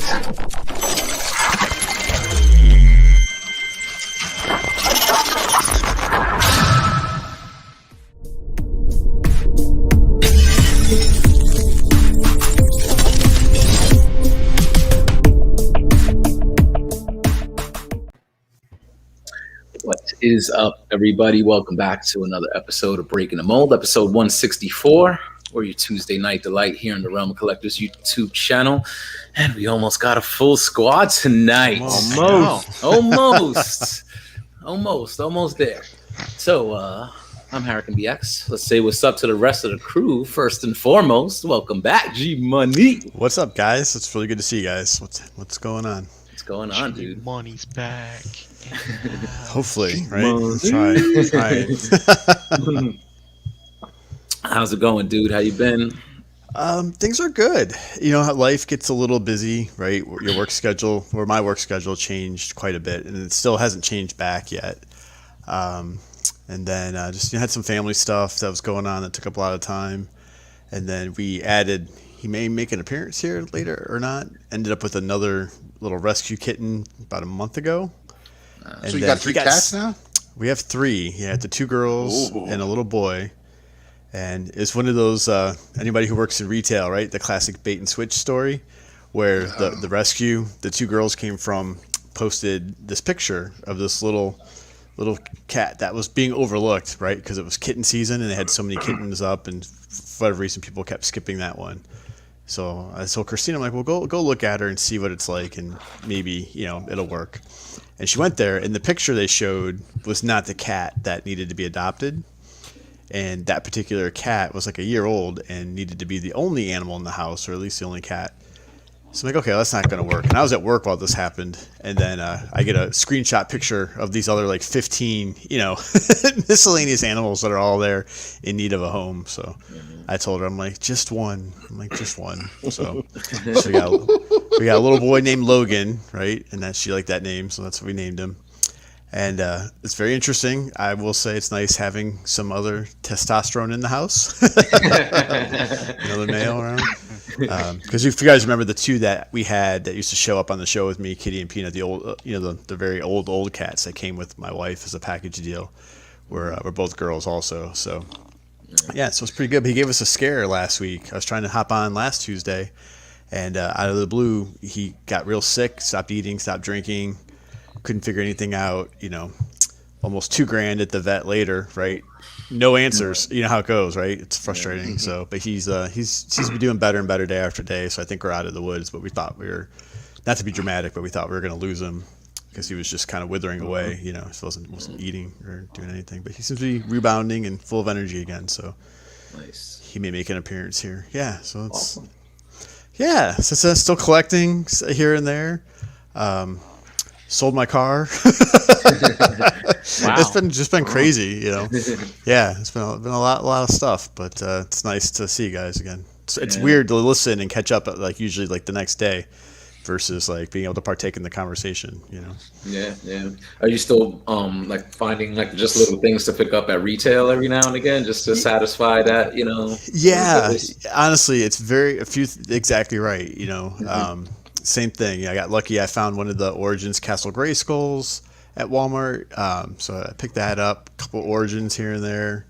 What is up, everybody? Welcome back to another episode of Breaking the Mold, episode 164. We're your Tuesday night delight here in the Realm of Collectors YouTube channel. And we almost got a full squad tonight. Almost there. So, I'm Hurricane BX. Let's say what's up to the rest of the crew. First and foremost, welcome back, G Money. What's up, guys? It's really good to see you guys. What's going on? What's going on, dude? Money's back. Hopefully, right? Try. How's it going, dude? How you been? Things are good. You know, life gets a little busy, right? Your work schedule, or my work schedule, changed quite a bit, and it still hasn't changed back yet. And then just had some family stuff that was going on that took up a lot of time, and then we added. He may make an appearance here later or not. Ended up with another little rescue kitten about a month ago. So you got three cats now? We have three. Yeah, the two girls and a little boy. And it's one of those, anybody who works in retail, right? The classic bait and switch story where the rescue, the two girls came from, posted this picture of this little cat that was being overlooked, right? Because it was kitten season and they had so many kittens up, and for whatever reason, people kept skipping that one. So I told Christina, I'm like, well, go look at her and see what it's like, and maybe, it'll work. And she went there, and the picture they showed was not the cat that needed to be adopted. And that particular cat was like a year old and needed to be the only animal in the house, or at least the only cat. So I'm like, okay, that's not going to work. And I was at work while this happened, and then I get a screenshot picture of these other like 15, miscellaneous animals that are all there in need of a home. So I told her, I'm like, just one. So we got a little boy named Logan, right? And she liked that name, so that's what we named him. And it's very interesting. I will say it's nice having some other testosterone in the house. Another male around. Because if you guys remember the two that we had that used to show up on the show with me, Kitty and Peanut, the old, the very old cats that came with my wife as a package deal, were both girls also. So yeah, so it's pretty good. But he gave us a scare last week. I was trying to hop on last Tuesday, and out of the blue, he got real sick, stopped eating, stopped drinking. Couldn't figure anything out, almost $2,000 at the vet later, right? No answers. You know how it goes, right? It's frustrating. So, but he's been doing better and better day after day. So I think we're out of the woods, but we thought we were, not to be dramatic, but we thought we were going to lose him because he was just kind of withering away, he wasn't eating or doing anything, but he seems to be rebounding and full of energy again. So Nice. He may make an appearance here. Yeah. So it's, Awesome. yeah, so still collecting here and there. Sold my car. Wow. It's been crazy, Yeah, it's been a lot of stuff, but it's nice to see you guys again. It's weird to listen and catch up usually the next day versus being able to partake in the conversation, Yeah. Are you still finding just little things to pick up at retail every now and again just to satisfy that, Yeah, honestly, it's exactly right, Same thing. I got lucky. I found one of the Origins Castle Grayskulls at Walmart. So I picked that up. A couple Origins here and there.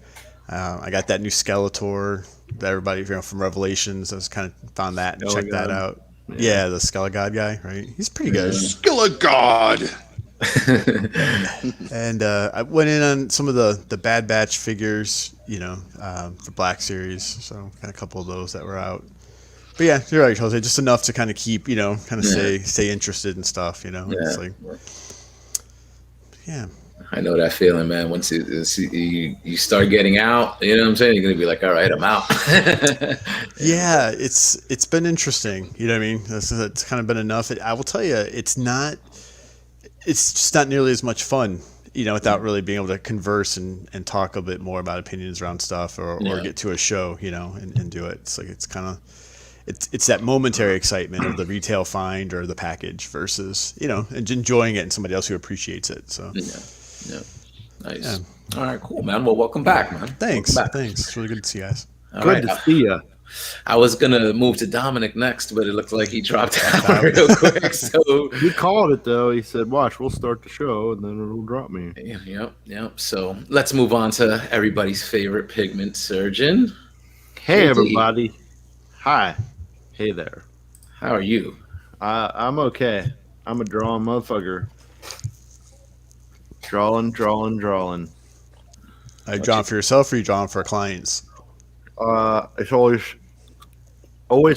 I got that new Skeletor that everybody from Revelations. I was kind of found that and checked that out. Yeah, the Skelegod guy, right? He's pretty good. Skelegod. And I went in on some of the Bad Batch figures, for Black Series. So got a couple of those that were out. But yeah, you're right, Jose. Just enough to kind of keep, stay interested in stuff, It's yeah. I know that feeling, man. Once you start getting out, you know what I'm saying? You're going to be like, all right, I'm out. Yeah, it's been interesting. You know what I mean? It's kind of been enough. I will tell you, it's just not nearly as much fun, without really being able to converse and talk a bit more about opinions around stuff or get to a show, and do it. It's it's kind of, it's that momentary excitement of the retail find or the package versus, and enjoying it and somebody else who appreciates it. So, yeah. Nice. Yeah. All right, cool, man. Well, welcome back, man. Thanks. It's really good to see you guys. Good to see you. I was gonna move to Dominic next, but it looked like he dropped out real quick. So He called it though. He said, "Watch, we'll start the show, and then it'll drop me." yep. So let's move on to everybody's favorite pigment surgeon. Hey, JD. everybody. Hi. Hey there. How are you? I'm okay. I'm a drawing motherfucker. Drawing. Are you drawing for yourself or are you drawing for clients? It's always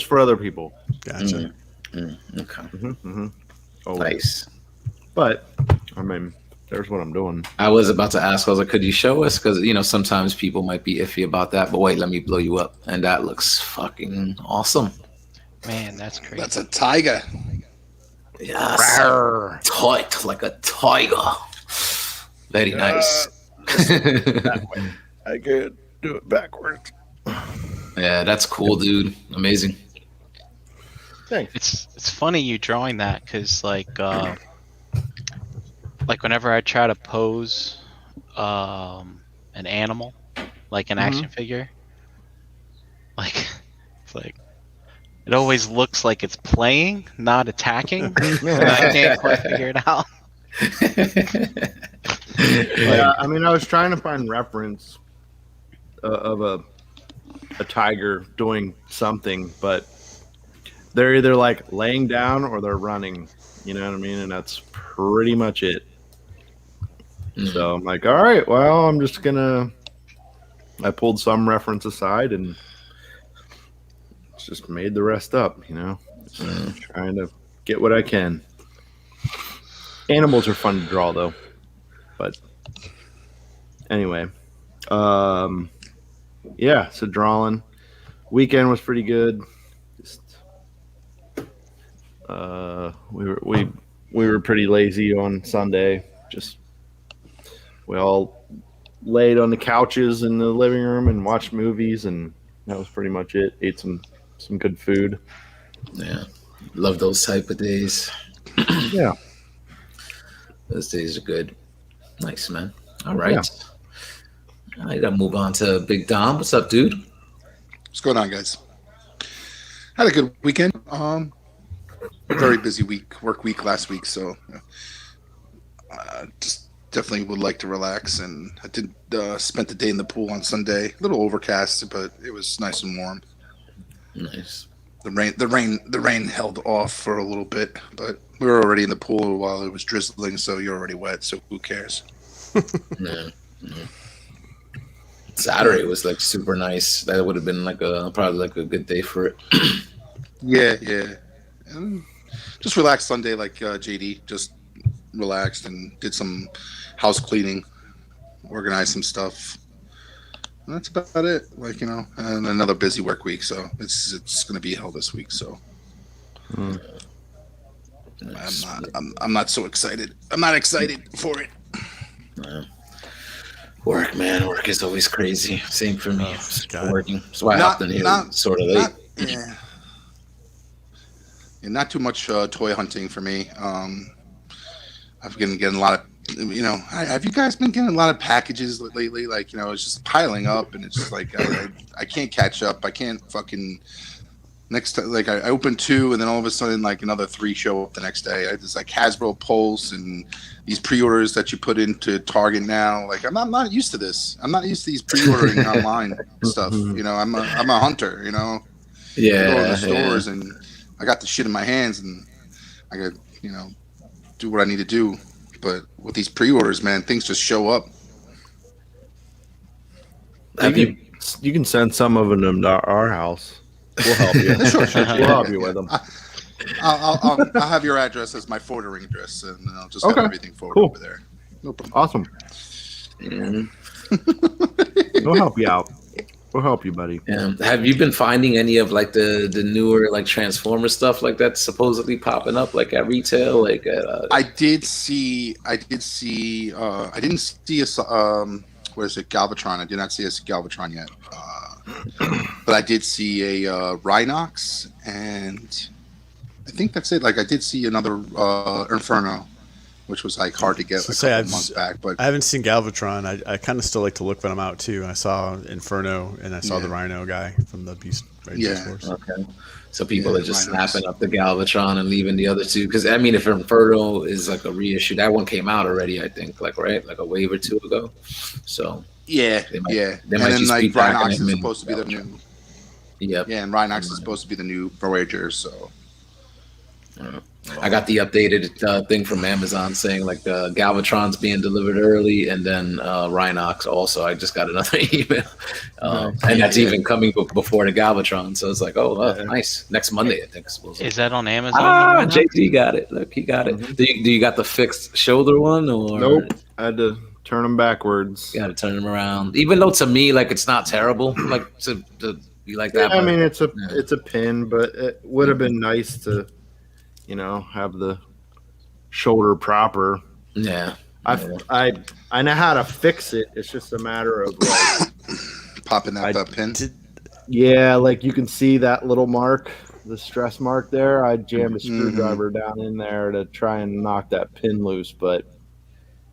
for other people. Gotcha. Okay, Always. nice. But I mean, there's what I'm doing. I was about to ask. I was like, could you show us? Because sometimes people might be iffy about that. But wait, let me blow you up, and that looks fucking awesome. Man, that's crazy. That's a tiger. Yes, tight like a tiger. Very nice. I could do it backwards. Yeah, that's cool, dude. Amazing. Thanks. It's funny you drawing that because like whenever I try to pose an animal, like an action figure, like it's like it always looks like it's playing, not attacking. And I can't quite figure it out. Yeah, I mean, I was trying to find reference of a tiger doing something, but they're either like laying down or they're running. You know what I mean? And that's pretty much it. So I'm like, all right, well, I'm just gonna. I pulled some reference aside and just made the rest up. Just trying to get what I can. Animals are fun to draw, though. But anyway, yeah. So drawing weekend was pretty good. Just we were pretty lazy on Sunday. Just we all laid on the couches in the living room and watched movies, and that was pretty much it. Ate some good food. Yeah, love those type of days. Yeah. Those days are good. Nice, man. All right. I gotta move on to Big Dom. What's up, dude? What's going on, guys? Had a good weekend. Very busy work week last week, so just definitely would like to relax. And I did spent the day in the pool on Sunday. A little overcast, but it was nice and warm. Nice. The rain held off for a little bit, but we were already in the pool while it was drizzling, so you're already wet. So who cares? Yeah. Saturday was like super nice. That would have been probably like a good day for it. Yeah. And just relaxed Sunday, like JD. Just relaxed and did some house cleaning, organized some stuff. And that's about it. And another busy work week. So it's going to be hell this week. So I'm not so excited. I'm not excited for it. Work, man. Work is always crazy. Same for me. God. Working. That's why I hopped in here sort of late. Not too much toy hunting for me. I've been getting a lot of, have you guys been getting a lot of packages lately? It's just piling up, and it's just like I can't catch up. I can't fucking next time. Like I open 2, and then all of a sudden, like another 3 show up the next day. It's like Hasbro Pulse and these pre-orders that you put into Target now. Like I'm not used to this. I'm not used to these pre-ordering online stuff. I'm a hunter. I go in the stores and I got the shit in my hands, and I got do what I need to do. But with these pre-orders, man, things just show up. You can send some of them to our house. We'll help you. Sure. We'll help you with them. I'll have your address as my forwarding address, and I'll just have everything forwarded over there. No problem. Awesome. We'll help you out. We'll help you, buddy. Yeah. Have you been finding any of like the newer like Transformer stuff like that's supposedly popping up like at retail? Like I didn't see a what is it, Galvatron? I did not see a Galvatron yet. But I did see a Rhinox, and I think that's it. Like I did see another Inferno, which was like hard to get a couple months back. But I haven't seen Galvatron. I kind of still like to look when I'm out too. I saw Inferno and I saw the Rhino guy from the Beast Rangers Yeah. Force. Okay. So people Yeah, are just Rhinox. snapping up the Galvatron and leaving the other two. Because I mean, if Inferno is like a reissue, that one came out already, I think, like right, like a wave or two ago. So Yeah, they might, yeah. they And might then just like be packing Rhinox him is in supposed to be the Galvatron. new. Yep. Yeah, and Rhinox is supposed to be the new Voyager. So I got the updated thing from Amazon saying like Galvatron's being delivered early, and then Rhinox also. I just got another email, and that's even coming before the Galvatron. So it's like, oh, Yeah. nice. Next Monday, I think. Is that on Amazon? Ah, right now? JT got it. Look, he got it. Mhm. Do you got the fixed shoulder one, or Nope. I had to turn them backwards. you got to turn him around? Even though to me, like it's not terrible, like to be like Yeah, that. I but- mean it's a yeah. it's a pin, but it would have been nice to, have the shoulder proper. yeah. I know how to fix it. It's just a matter of like, popping that I pin. yeah, like you can see that little mark, the stress mark there. I jammed a Mhm. screwdriver down in there to try and knock that pin loose, but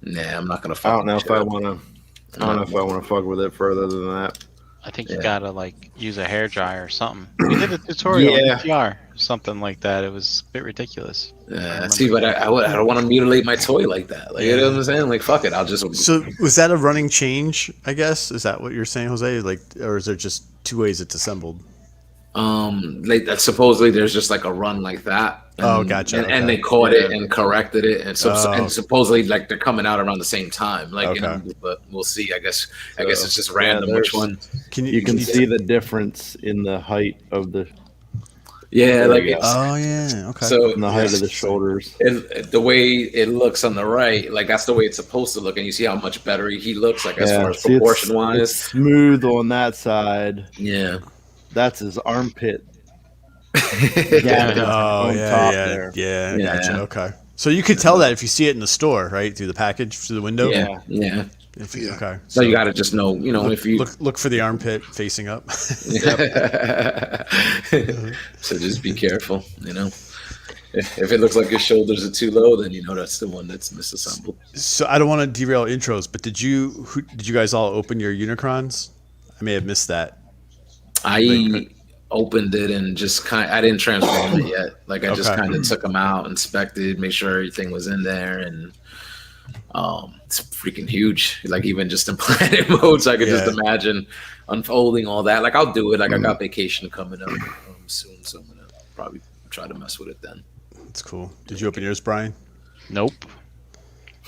Nah, I'm not gonna. I don't know fucking if I shit up. want to. I don't know if I want to fuck with it further than that. I think you Yeah. gotta like use a hair dryer or something. We did a tutorial Yeah. on VTR, something like that. It was a bit ridiculous. Yeah, see, but I don't want to mutilate my toy like that. Like, you know what I'm saying? Like, fuck it. I'll just. So was that a running change? I guess is that what you're saying, Jose? Like, or is there just two ways it's assembled? Like that. Supposedly, there's just like a run like that. Oh, gotcha, And okay. they caught it Yeah. and corrected it, and so Oh. and supposedly, like they're coming out around the same time. Like, you know, Okay. but we'll see. I guess So, it's just yeah, random which there's- one. Can You can you see the difference in the height of the Yeah, like Yeah. it's Oh yeah. Okay. so in the height of the shoulders. the way it looks on the right, like that's the way it's supposed to look, and you see how much better he looks, like as far as see, it's- proportion it's wise. smooth on that side. Yeah. That's his armpit. Yeah. Oh on yeah, top yeah, there. yeah, Yeah. Gotcha. Okay. So you could tell that if you see it in the store, right, through the package, through the window. Yeah, yeah. If you, Yeah. Okay. So you got to just know, if you look for the armpit facing up. so just be careful, If it looks like your shoulders are too low, then that's the one that's misassembled. So I don't want to derail intros, but did you guys all open your Unicrons? I may have missed that. I opened it and just I didn't transform it yet. Like I just Okay. kind of took them out, inspected, make sure everything was in there, and it's freaking huge. Like even just in planet mode, so I could just Yeah. imagine unfolding all that. Like I'll do it. Like I got vacation coming up soon, so I'm gonna probably try to mess with it then. That's cool. Did you open yours, Brian? Nope.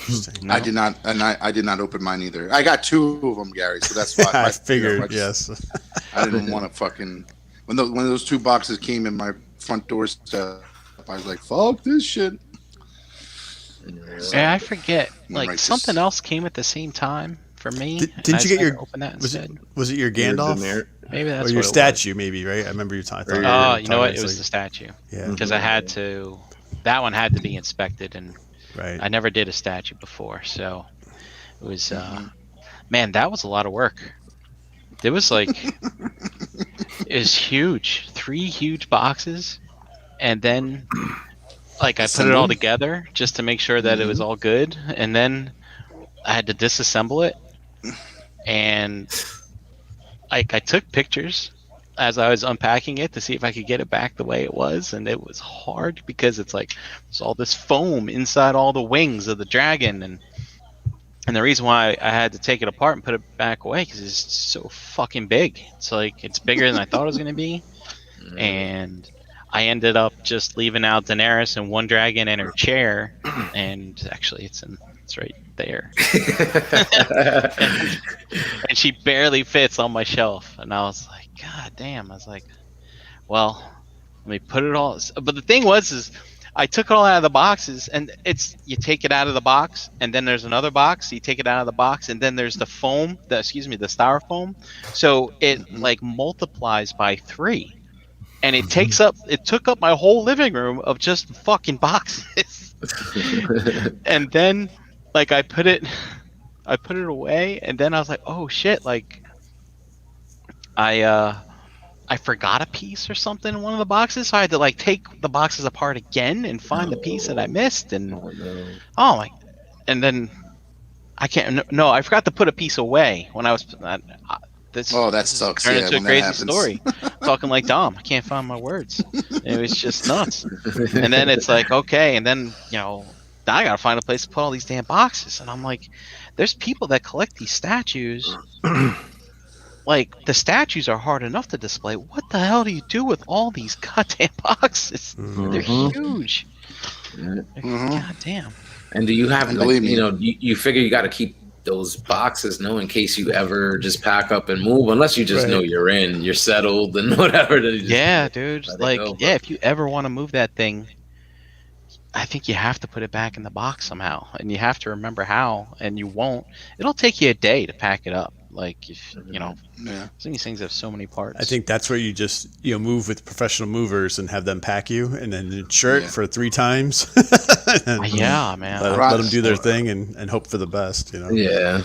Interesting. No. I did not, and I did not open mine either. I got two of them, Gary. So that's why I figured. I just- Yes. I didn't want to fucking when those two boxes came in my front doorstep. I was like, "Fuck this shit." Yeah, I forget. Like Right, something just- else came at the same time for me. Didn't and you I get decided your- to open that Was instead? it your Gandalf Maybe that's or your what it statue? Maybe right. I remember you talking. was. Oh, you know what? It was the statue yeah. because I had to. That one had to be inspected, and Right. I never did a statue before, so it was. Man, that was a lot of work. It was like it was huge, 3 huge boxes, and then like I put it all Assembled? together just to make sure that it was all good, and then I had to disassemble it, and like I took pictures as I was unpacking it to see if I could get it back the way it was, and it was hard because it's like there's all this foam inside all the wings of the dragon, and the reason why I had to take it apart and put it back away because it's so fucking big. It's like it's bigger than I thought it was gonna be, and I ended up just leaving out Daenerys and one dragon in her chair, and actually it's right there, and she barely fits on my shelf, and I was like, God damn! I was like, well, let me put it all. But the thing is I took it all out of the boxes, and you take it out of the box, and then there's another box. You take it out of the box, and then there's the foam, the styrofoam. So it like multiplies by 3, and it took up my whole living room of just fucking boxes. And then like I put it away, and then I was like, oh shit, like I forgot a piece or something in one of the boxes, so I had to like take the boxes apart again and find the piece that I missed, and and then I can't. No, I forgot to put a piece away when I was. this Oh, that this is sucks. turned Yeah, into a when that crazy happens. story. Talking like Dom, I can't find my words. It was just nuts. And then it's like, okay, and then now I gotta find a place to put all these damn boxes, and I'm like, there's people that collect these statues. Like the statues are hard enough to display. What the hell do you do with all these goddamn boxes? They're Mhm. huge. Mhm. God damn. And do you have, And like, believe me. you figure you got to keep those boxes, in case you ever just pack up and move, unless you just Right. know you're settled and whatever. Then you just Yeah, dude. let it Like, go. yeah, if you ever want to move that thing, I think you have to put it back in the box somehow, and you have to remember how, and you won't. It'll take you a day to pack it up. Like, if Yeah. some of these things have so many parts. I think that's where you just move with professional movers and have them pack you, and then insure it Yeah. for 3 times. And Yeah, man. let them do their thing and hope for the best. Yeah,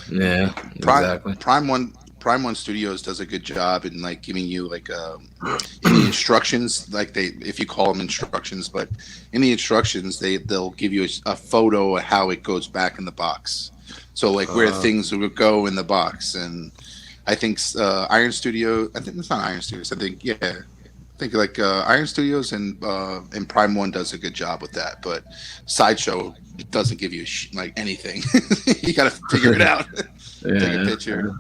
exactly. Prime One Studios does a good job in like giving you like in the instructions, like if you call them instructions, but in the instructions they'll give you a photo of how it goes back in the box. So like where things will go in the box, and I think Iron Studio. I think it's not Iron Studios. I think like Iron Studios and Prime One does a good job with that, but Sideshow doesn't give you like anything. You got to figure it out. Take a picture.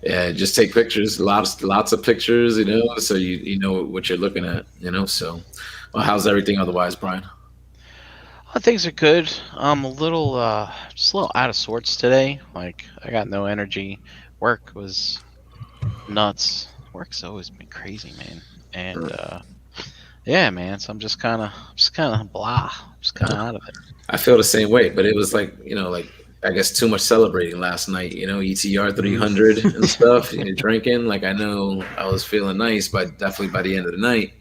Yeah, just take pictures, lots of pictures, so you know what you're looking at, So, well, how's everything otherwise, Brian? Things are good. I'm a little, just a little out of sorts today. Like, I got no energy. Work was nuts. Work's always been crazy, man. And yeah, man. So I'm just kind of blah. Just kind of out of it. I feel the same way, but it was like, I guess too much celebrating last night, ETR 300 and stuff, drinking. Like, I know I was feeling nice, but definitely by the end of the night.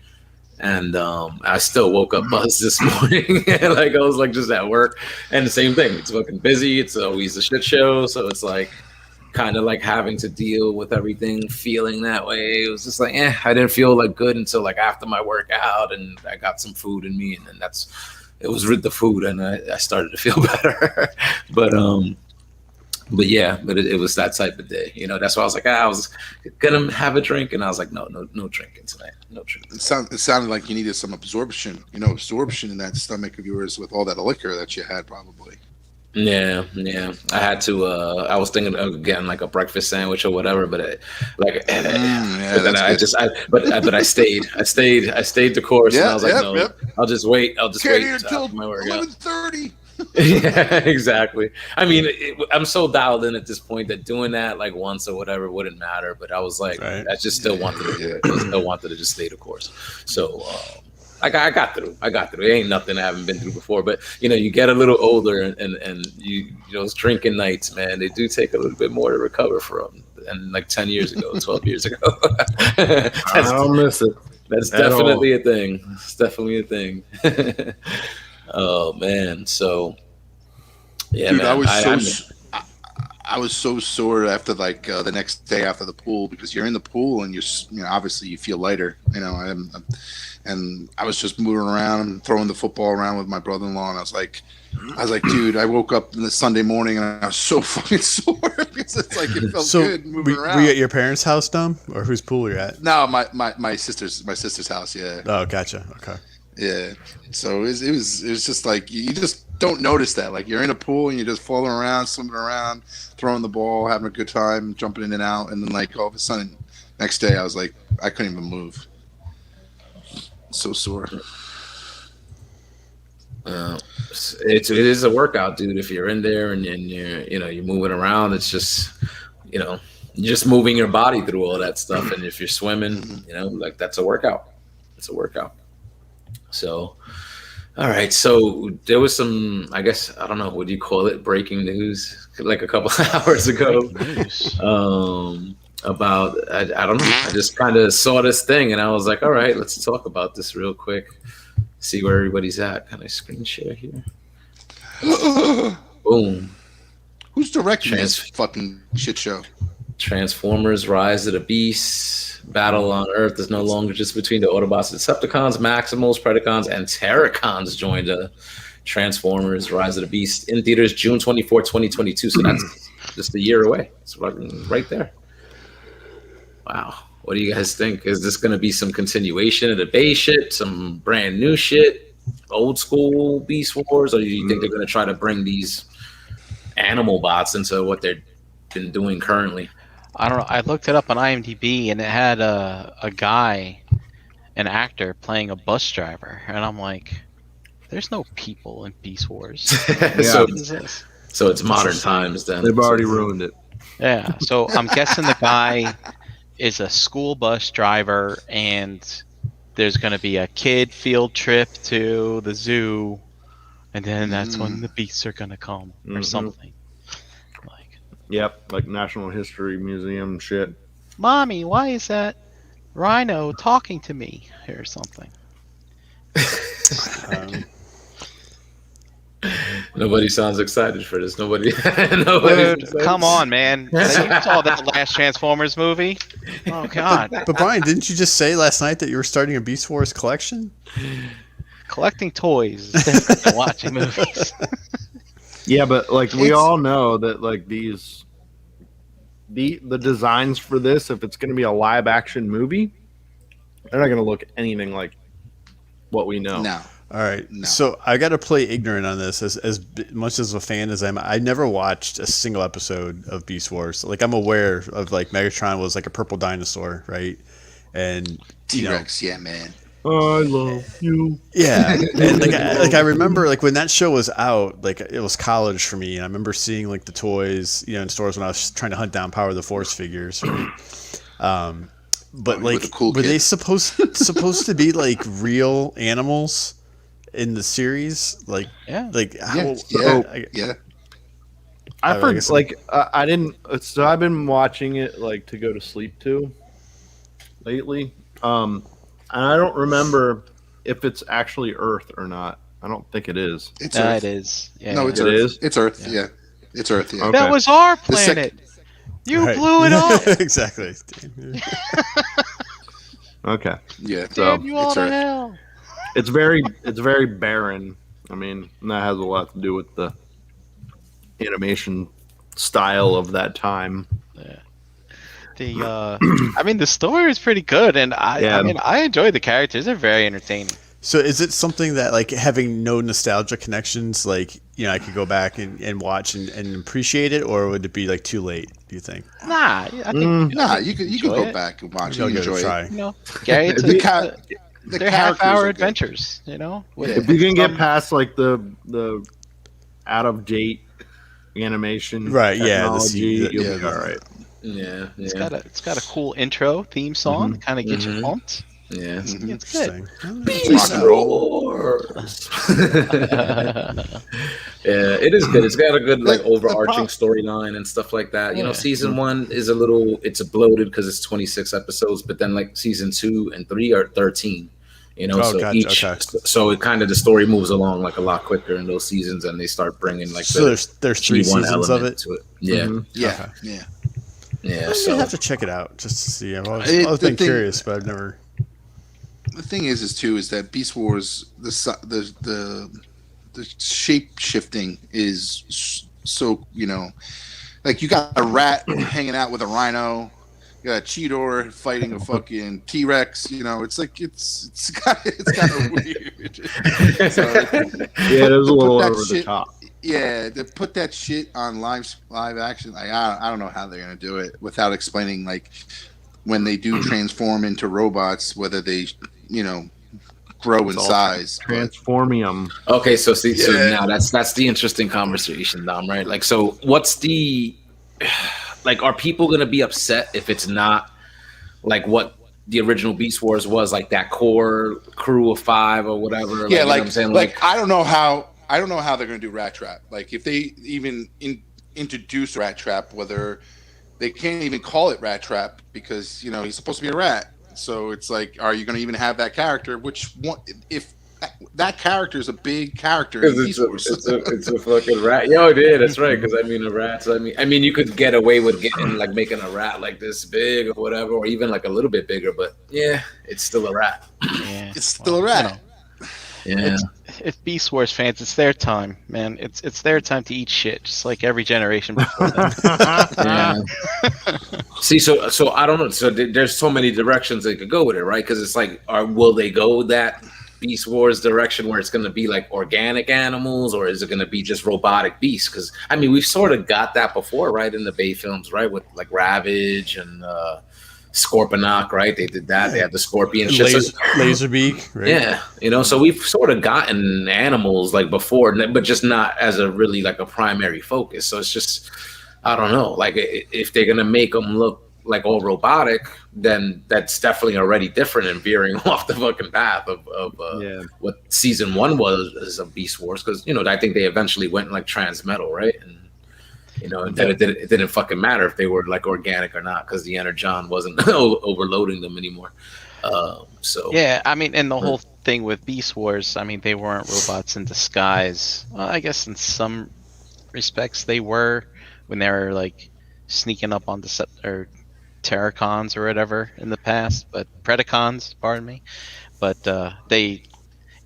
And I still woke up buzzed this morning. Like, I was like just at work, and the same thing. It's fucking busy. It's always a shit show. So it's like kind of like having to deal with everything, feeling that way. It was just like, I didn't feel like good until like after my workout, and I got some food in me, and then it was with the food, and I started to feel better. But yeah, it was that type of day. That's why I was like, I was gonna have a drink, and I was like, no drinking tonight, no drinking. It sounded like you needed some absorption in that stomach of yours with all that liquor that you had, probably. Yeah. I had to. I was thinking of getting like a breakfast sandwich or whatever, but but then I stayed. I stayed the course, and I was like, I'll just wait. I'll just Can't wait eat until after my workout. 11:30. Yeah, exactly. I mean, I'm so dialed in at this point that doing that like once or whatever wouldn't matter. But I was like, Right. I just still wanted to do it. I still wanted to just stay the course. So I got through. It ain't nothing I haven't been through before. But you get a little older, and you those drinking nights, man, they do take a little bit more to recover from. And like 10 years ago, 12 years ago, I don't miss it. that's At definitely a thing. It's definitely a thing. Oh man, so yeah, Dude, man. I was so sore after like the next day after the pool, because you're in the pool and obviously you feel lighter, and I was just moving around and throwing the football around with my brother-in-law, and I was like, dude, I woke up in the Sunday morning and I was so fucking sore because it's like it felt good moving around. Were you at your parents' house, Dom, or whose pool were you at? No, my sister's house. Yeah. Oh, gotcha. Okay. Yeah. So it was just like you just don't notice that. Like you're in a pool and you're just falling around, swimming around, throwing the ball, having a good time, jumping in and out, and then like all of a sudden, next day I was like I couldn't even move. So sore. It is a workout, dude. If you're in there and you're moving around, it's just you're just moving your body through all that stuff. And if you're swimming, like that's a workout. It's a workout. So, all right. So there was some, I guess, I don't know, what do you call it? Breaking news, like a couple hours ago. About, I don't know. I just kind of saw this thing and I was like, all right, let's talk about this real quick. See where everybody's at. Can I screen share here? Boom. Who's directing this fucking shit show? Transformers: Rise of the Beasts. Battle on Earth is no longer just between the Autobots and Decepticons. Maximals, Predacons, and Terracons joined Transformers: Rise of the Beast in theaters June 24, 2022. So that's just a year away. It's right there. Wow. What do you guys think? Is this going to be some continuation of the base shit, some brand new shit, old school Beast Wars, or do you think they're going to try to bring these animal bots into what they've been doing currently? I don't know. I looked it up on IMDb, and it had a guy, an actor, playing a bus driver, and I'm like, "There's no people in Beast Wars. so, What is this?" so it's modern times then. They've already ruined it. Yeah. So I'm guessing the guy is a school bus driver, and there's going to be a kid field trip to the zoo, and then that's when the beasts are going to come or something. Like, Yep, like National History Museum shit. Mommy, why is that rhino talking to me or something? Nobody sounds excited for this. Nobody. Dude, come on, man. You saw that last Transformers movie? Oh, God. But Brian, didn't you just say last night that you were starting a Beast Wars collection? Collecting toys is different than watching movies. Yeah, but like we all know that like the designs for this, if it's going to be a live action movie, they're not going to look anything like what we know. No. All right, No. so I got to play ignorant on this. As much as a fan as I never watched a single episode of Beast Wars. Like I'm aware of like Megatron was like a purple dinosaur, right? And T-Rex, yeah, man. I love you. yeah, and like I remember like when that show was out, like it was college for me, and I remember seeing like the toys, in stores when I was trying to hunt down Power of the Force figures. Right? But like, the cool were kid. they supposed to be like real animals in the series? Like, Yeah. like how? Yeah. I I forgot. guess- Like I didn't. So I've been watching it like to go to sleep to lately. And I don't remember if it's actually Earth or not. I don't think it is. It's Yeah, Earth. it is. Yeah, No, it's It Earth. is? It's Earth. Yeah. It's Earth. Yeah. Okay. That was our The sec- planet. You Right. blew it up. Exactly. Okay. Yeah. So Damn you all it's to Earth. hell. it's very barren. I mean, and that has a lot to do with the animation style of that time. I mean, the story is pretty good, and Yeah. I enjoy the characters. They're very entertaining. So is it something that like having no nostalgia connections, like I could go back and watch and appreciate it, or would it be like too late? Do you think? Nah, I think Nah, you could enjoy go it. back and watch it. I'll and give it a enjoy try. it. you know, Gary, it's The ca- the they're characters half-hour are good. adventures. With If you can get some- past like the out of date animation, Right, yeah, the technology, C- you'll yeah, be all right. Yeah, It's yeah, got a cool intro theme song to kind of get you Mhm. pumped. yeah. It's good. Interesting. Rock and roll. Wars. Yeah, it is good. It's got a good like The overarching storyline and stuff like that. Yeah. Season 1 is it's bloated because it's 26 episodes, but then like season 2 and 3 are 13. Oh, So gotcha, each, okay. so it kind of the story moves along like a lot quicker in those seasons, and they start bringing like So the there's 3 G1 seasons of element it. to it. Yeah, Mhm. Yeah. Okay. Yeah. yeah. I So have to check it out just to see. I've always The been thing- curious, but I've never. The thing is that Beast Wars, the shape shifting is so like you got a rat hanging out with a rhino, you got a Cheetor fighting a fucking T-Rex. It's like it's kind of weird. So, Yeah, it was a little that over the shit- top. yeah, to put that shit on live action, like I don't know how they're gonna do it without explaining like when they do transform into robots, whether they grow in It's all size. but- Transformium. okay, so see, so Yeah. now that's the interesting conversation, Dom, right? Like, so what's the like? Are people gonna be upset if it's not like what the original Beast Wars was, like that core crew of 5 or whatever? Yeah, you know like, what I'm saying, like I don't know how they're gonna do Rat Trap. Like if they even introduce Rat Trap, whether they can't even call it Rat Trap because he's supposed to be a rat. So it's like, are you gonna even have that character? Which one? If that character is a big character in Beast Wars. it's a fucking rat. Yo, it is. That's right. Because a rat. I mean, you could get away with making a rat like this big or whatever, or even like a little bit bigger. But yeah, it's still a rat. Yeah. It's still a rat. Yeah. It's Beast Wars fans. It's their time, man. It's their time to eat shit, just like every generation before them. Yeah. See, so I don't know. So there's so many directions they could go with it, right? Because it's like, will they go that Beast Wars direction where it's going to be like organic animals, or is it going to be just robotic beasts? Because I mean, we've sort of got that before, right, in the Bay films, right, with like Ravage and Scorponok, right? They did that. They had the scorpion shit. Laserbeak, right? Yeah, so we've sort of gotten animals like before, but just not as a really like a primary focus. So it's just, I don't know, like if they're gonna make them look like all robotic, then that's definitely already different and veering off the fucking path of what season 1 was of Beast Wars, because I think they eventually went like transmetal, right? And then it didn't fucking matter if they were like organic or not, because the Energon wasn't overloading them anymore. So yeah, I mean, and the whole thing with Beast Wars, I mean, they weren't robots in disguise. Well, I guess in some respects they were, when they were like sneaking up on or Terracons or whatever in the past, but Predacons, pardon me. But they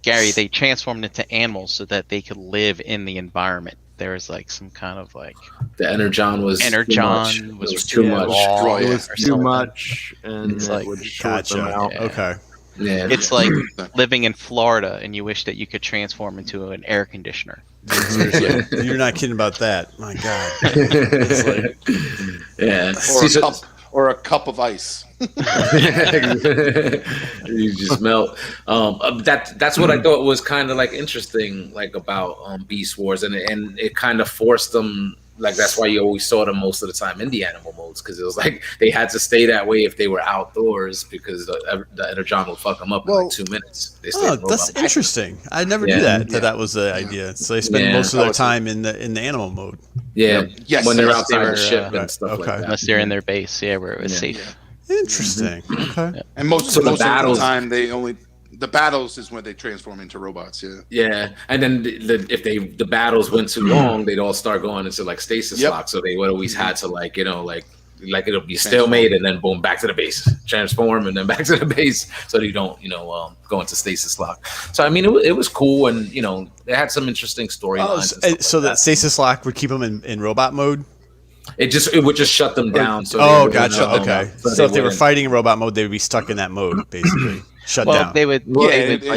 transformed into animals so that they could live in the environment. There was like some kind of like the Energon was too much, and it's it like, would short them out. Yeah. Okay. Yeah, It's like living in Florida and you wish that you could transform into an air conditioner. Seriously, you're not kidding about that. My God. It's like, yeah. Or a cup of ice. You just melt. That's what I thought was kind of like interesting, like about Beast Wars, and it kind of forced them. Like that's why you always saw them most of the time in the animal modes, because it was like they had to stay that way if they were outdoors, because the Energon will fuck them up in like 2 minutes. That's interesting. I never knew that was the idea. So they spend most of their time in the animal mode. Yeah, yes, when they're yes, outside they were, the ship and stuff like that. Unless they're in their base, where it was safe. Interesting. Okay. And most So the of the battles- time the battles is when they transform into robots. Yeah, and then if the battles went too long, they'd all start going into like stasis lock. So they would always had to like it'll be stalemate, and then boom, back to the base, transform, and then back to the base, so that you don't go into stasis lock. So I mean, it was cool, and they had some interesting storylines. So that stasis lock would keep them in robot mode. It would just shut them down. So Gotcha. Okay. So if they were fighting in robot mode, they would be stuck in that mode, basically. Shut down. They would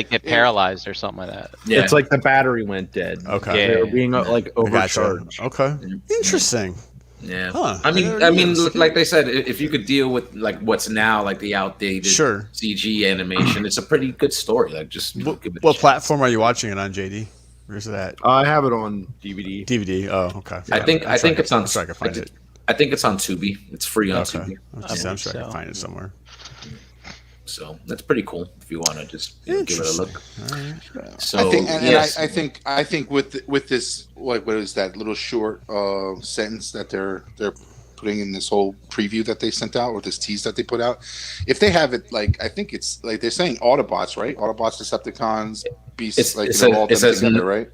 get paralyzed or something like that. Yeah. It's like the battery went dead. Okay. They were being like overcharged. Okay. Interesting. Yeah. Huh. I mean, like they said, if you could deal with like what's now like the outdated CG animation, it's a pretty good story. Like just give it a what chance. platform are you watching it on, JD? Where's it at? I have it on DVD. DVD. Oh, okay. I think it's on. I'm sure I can find it. I think it's on Tubi. It's free on Okay. Tubi. I'm sure I can find it somewhere. So that's pretty cool if you want to just give it a look. All right. So I think, yes. I think with this, like, what is that little short sentence that they're putting in this whole preview that they sent out, or this tease that they put out, if they have it, like, I think it's like they're saying Autobots, right? Autobots, Decepticons, Beasts, all them together, right?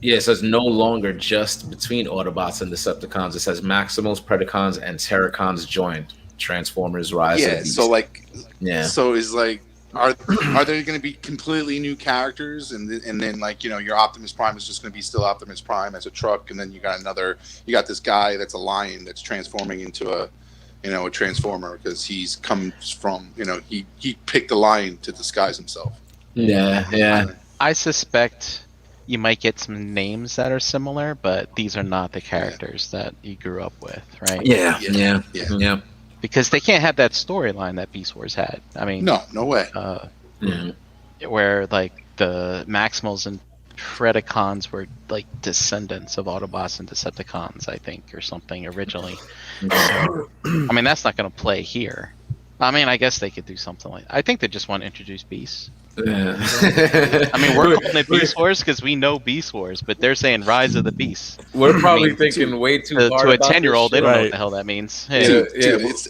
Yeah, it says no longer just between Autobots and Decepticons. It says Maximals, Predacons, and Terracons joined. Transformers Rise. Yeah, so like, yeah. So is like, are there going to be completely new characters, and then like your Optimus Prime is just going to be still Optimus Prime as a truck, and then you got this guy that's a lion that's transforming into a transformer because he's come from he picked a lion to disguise himself. Yeah. I suspect you might get some names that are similar, but these are not the characters that you grew up with, right? Yeah. Because they can't have that storyline that Beast Wars had. I mean, no way. Where like the Maximals and Predacons were like descendants of Autobots and Decepticons, I think, or something originally. So, I mean, that's not going to play here. I mean, I guess they could do something like. I think they just want to introduce Beast. I mean, we're calling it Beast Wars because we know Beast Wars, but they're saying Rise of the Beast. We're probably thinking way too hard to a about 10-year-old. They this don't know shit. what the hell that means. Dude, it's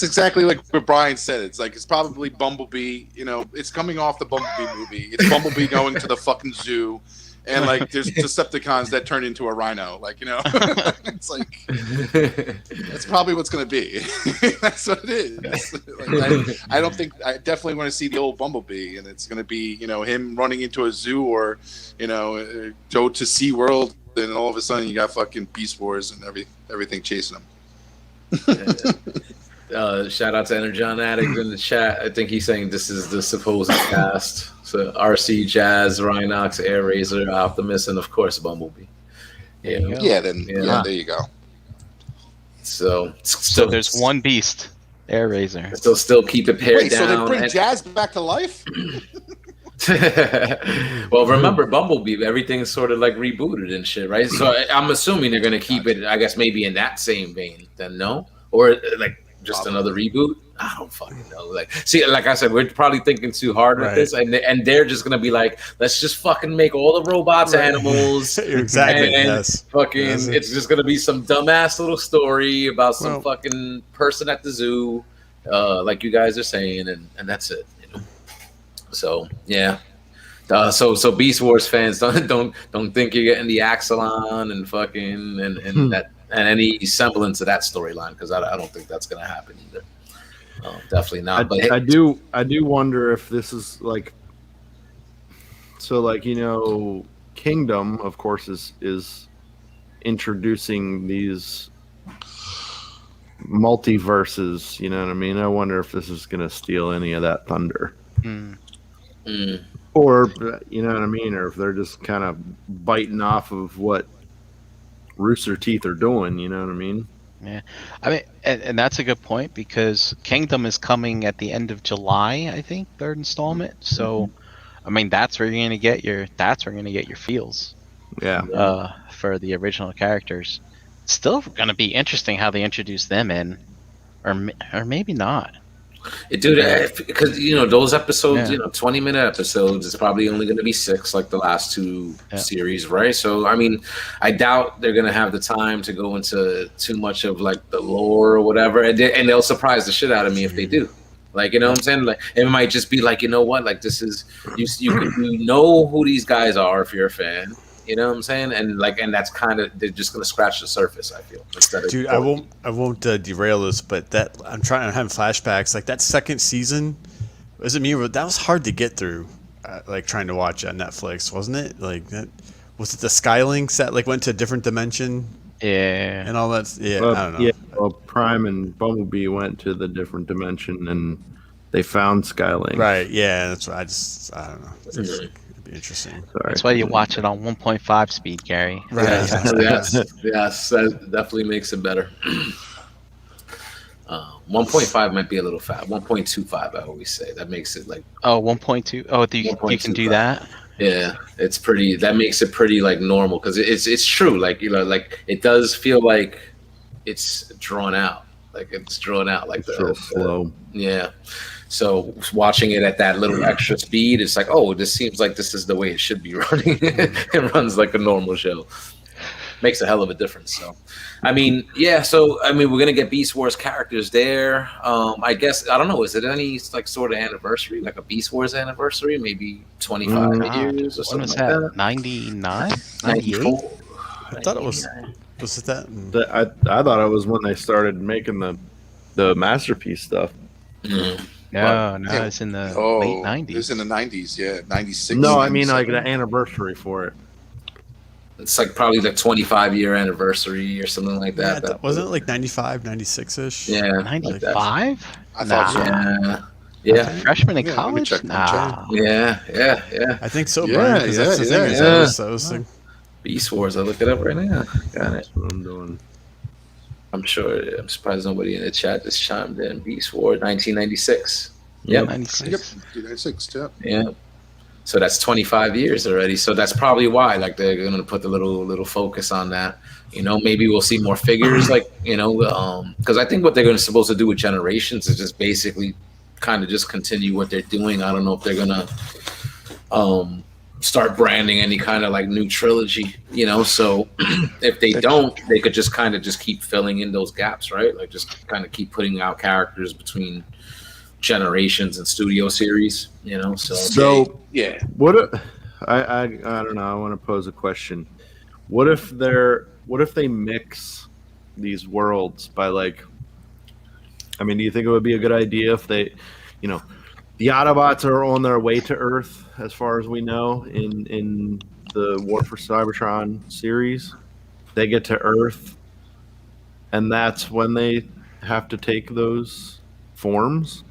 exactly like what Brian said. It's like it's probably Bumblebee. It's coming off the Bumblebee movie. It's Bumblebee going to the fucking zoo, and like there's Decepticons that turn into a rhino. Like it's like that's probably what's gonna be. That's what it is. Like, I definitely want to see the old Bumblebee, and it's gonna be him running into a zoo, or go to SeaWorld, and all of a sudden you got fucking Beast Wars and everything chasing him. Shout out to Energon Addict in the chat. I think he's saying this is the supposed cast. So RC, Jazz, Rhinox, Air Razor, Optimus, and of course Bumblebee. There you go. Yeah, there you go. So there's one beast, Air Razor. Still keep it pared Wait, down. so they bring and- Jazz back to life? Well, remember Bumblebee, everything's sort of like rebooted and shit, right? So I'm assuming they're gonna keep it, I guess maybe in that same vein. Then no, or like just another reboot. I don't fucking know. Like, see, like I said, we're probably thinking too hard at this, and they're just gonna be like, let's just fucking make all the robots animals. Exactly. And Yes. fucking, Yes. it's just gonna be some dumbass little story about some fucking person at the zoo, like you guys are saying, and that's it. You know. So yeah. So Beast Wars fans don't think you're getting the Axelon and fucking and that and any semblance of that storyline, because I don't think that's gonna happen either. Definitely not. But I do wonder if this is like, so like, you know, Kingdom of course is introducing these multiverses, you know what I mean? I wonder if this is gonna steal any of that thunder. Or, you know what I mean, or if they're just kind of biting off of what Rooster Teeth are doing, you know what I mean? Yeah, I mean, and that's a good point, because Kingdom is coming at the end of July, I think, third installment. So, I mean, that's where you're gonna get your feels. Yeah. For the original characters. It's still gonna be interesting how they introduce them in, or maybe not. Dude, because you know those episodes, Yeah. 20-minute episodes. It's probably only going to be 6, like the last 2 series, right? So, I mean, I doubt they're going to have the time to go into too much of like the lore or whatever, and they'll surprise the shit out of me if they do. Like, you know what I'm saying? Like, it might just be like, you know what? Like, this is you know who these guys are if you're a fan. You know what I'm saying? And like, and that's kind of, they're just gonna scratch the surface, I feel. Dude, I won't derail this, but that I'm having flashbacks. Like that second season, was it me? That was hard to get through. Like trying to watch on Netflix, wasn't it? Like that, was it the Skylinks that like went to a different dimension? Yeah, and all that. Yeah, well, I don't know. Yeah, well, Prime and Bumblebee went to the different dimension and they found Skylink. Right. Yeah, that's what I don't know. It'd be interesting. Sorry. that's why you watch it on 1.5 speed, Gary. Right. yes, that definitely makes it better. 1.5 might be a little fast. 1.25, I always say. That makes it like. Oh, 1.2. Oh, you can do that. Yeah, it's pretty. That makes it pretty like normal, because it's true. Like, you know, like it does feel like it's drawn out. Like it's drawn out. Like so slow. Yeah. So watching it at that little extra speed, it's like, oh, this seems like this is the way it should be running. It runs like a normal show. Makes a hell of a difference. So, I mean, yeah. So, I mean, we're gonna get Beast Wars characters there. I guess I don't know. Is it any like sort of anniversary, like a Beast Wars anniversary? Maybe 25 years or When something was like that? that. 99? 98? 94? I thought it was. Was it that? I thought it was when they started making the masterpiece stuff. Mhm. No, Yeah. it's in the It late was 90s. in the 90s, yeah, 96. No, I mean 97. like the anniversary for it. It's like probably like 25-year anniversary or something like Yeah, that. wasn't it like 95, 96-ish? Yeah, like that. 95? I thought so. Yeah, yeah, Freshman in Yeah, let me college? check, let me Nah. yeah. I think so, Yeah, Brian. Because that's the yeah, thing. Is yeah. I was thinking, Beast Wars. I look it up right now. Got it. That's what I'm doing. I'm sure. I'm surprised nobody in the chat just chimed in. Beast Wars, 1996. Yep. 96. Yep, 96, yeah. Yeah. So that's 25 years already. So that's probably why, like, they're going to put the little focus on that. You know, maybe we'll see more figures, like, you know, because I think what they're supposed to do with Generations is just basically kind of just continue what they're doing. I don't know if they're going to start branding any kind of like new trilogy, you know. So if they don't, they could just kind of just keep filling in those gaps, right? Like just kind of keep putting out characters between Generations and Studio Series, you know. So yeah. what? I don't know. I want to pose a question. What if they mix these worlds by like? I mean, do you think it would be a good idea if they, you know, the Autobots are on their way to Earth, as far as we know, in the War for Cybertron series. They get to Earth, and that's when they have to take those forms,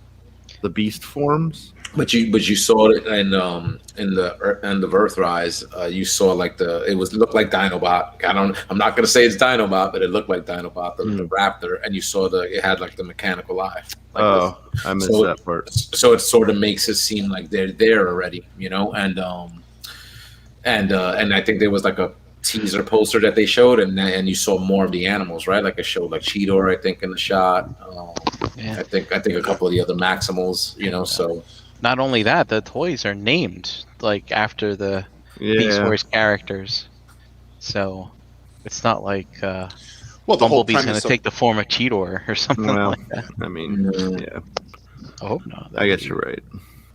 the beast forms. But you saw it in the end of Earthrise. You saw like looked like Dinobot. I'm not gonna say it's Dinobot, but it looked like Dinobot, the raptor, and you saw it had like the mechanical eye. Like I missed that part. So it sort of makes it seem like they're there already, and I think there was like a teaser poster that they showed, and you saw more of the animals, right? Like it showed like Cheetor, I think, in the shot. Yeah. I think a couple of the other Maximals, So Not only that, the toys are named like after the Beast Wars characters, so it's not like well, the whole Bumblebee's going premise to take the form of Cheetor or something like that. I mean, I hope not. I guess you're right.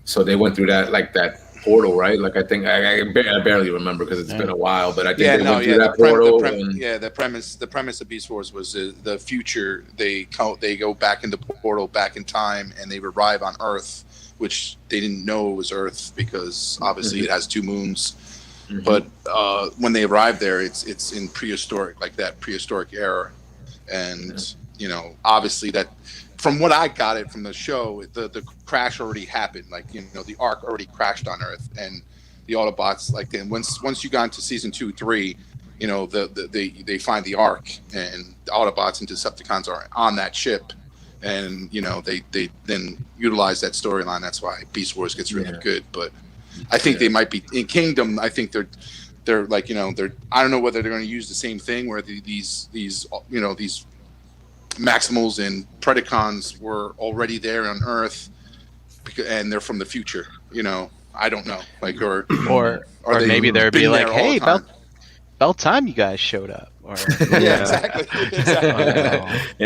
So they went through that portal, right? Like I think I barely remember because it's been a while, but I think they went through that portal. The premise of Beast Wars was the future. They go back in the portal, back in time, and they arrive on Earth, which they didn't know was Earth because obviously it has two moons. Mm-hmm. But when they arrive there, it's in prehistoric era, and obviously that. From what I got it from the show, the crash already happened. Like the Ark already crashed on Earth, and the Autobots then once you got into season 2, 3, they find the Ark, and the Autobots and Decepticons are on that ship, and they then utilize that storyline. That's why Beast Wars gets really good. But I think they might be in Kingdom. I think they're like they're. I don't know whether they're going to use the same thing where these Maximals and Predacons were already there on Earth, and they're from the future. I don't know. Like, or maybe they'd be like, "Hey, about time you guys showed up." Or yeah, exactly.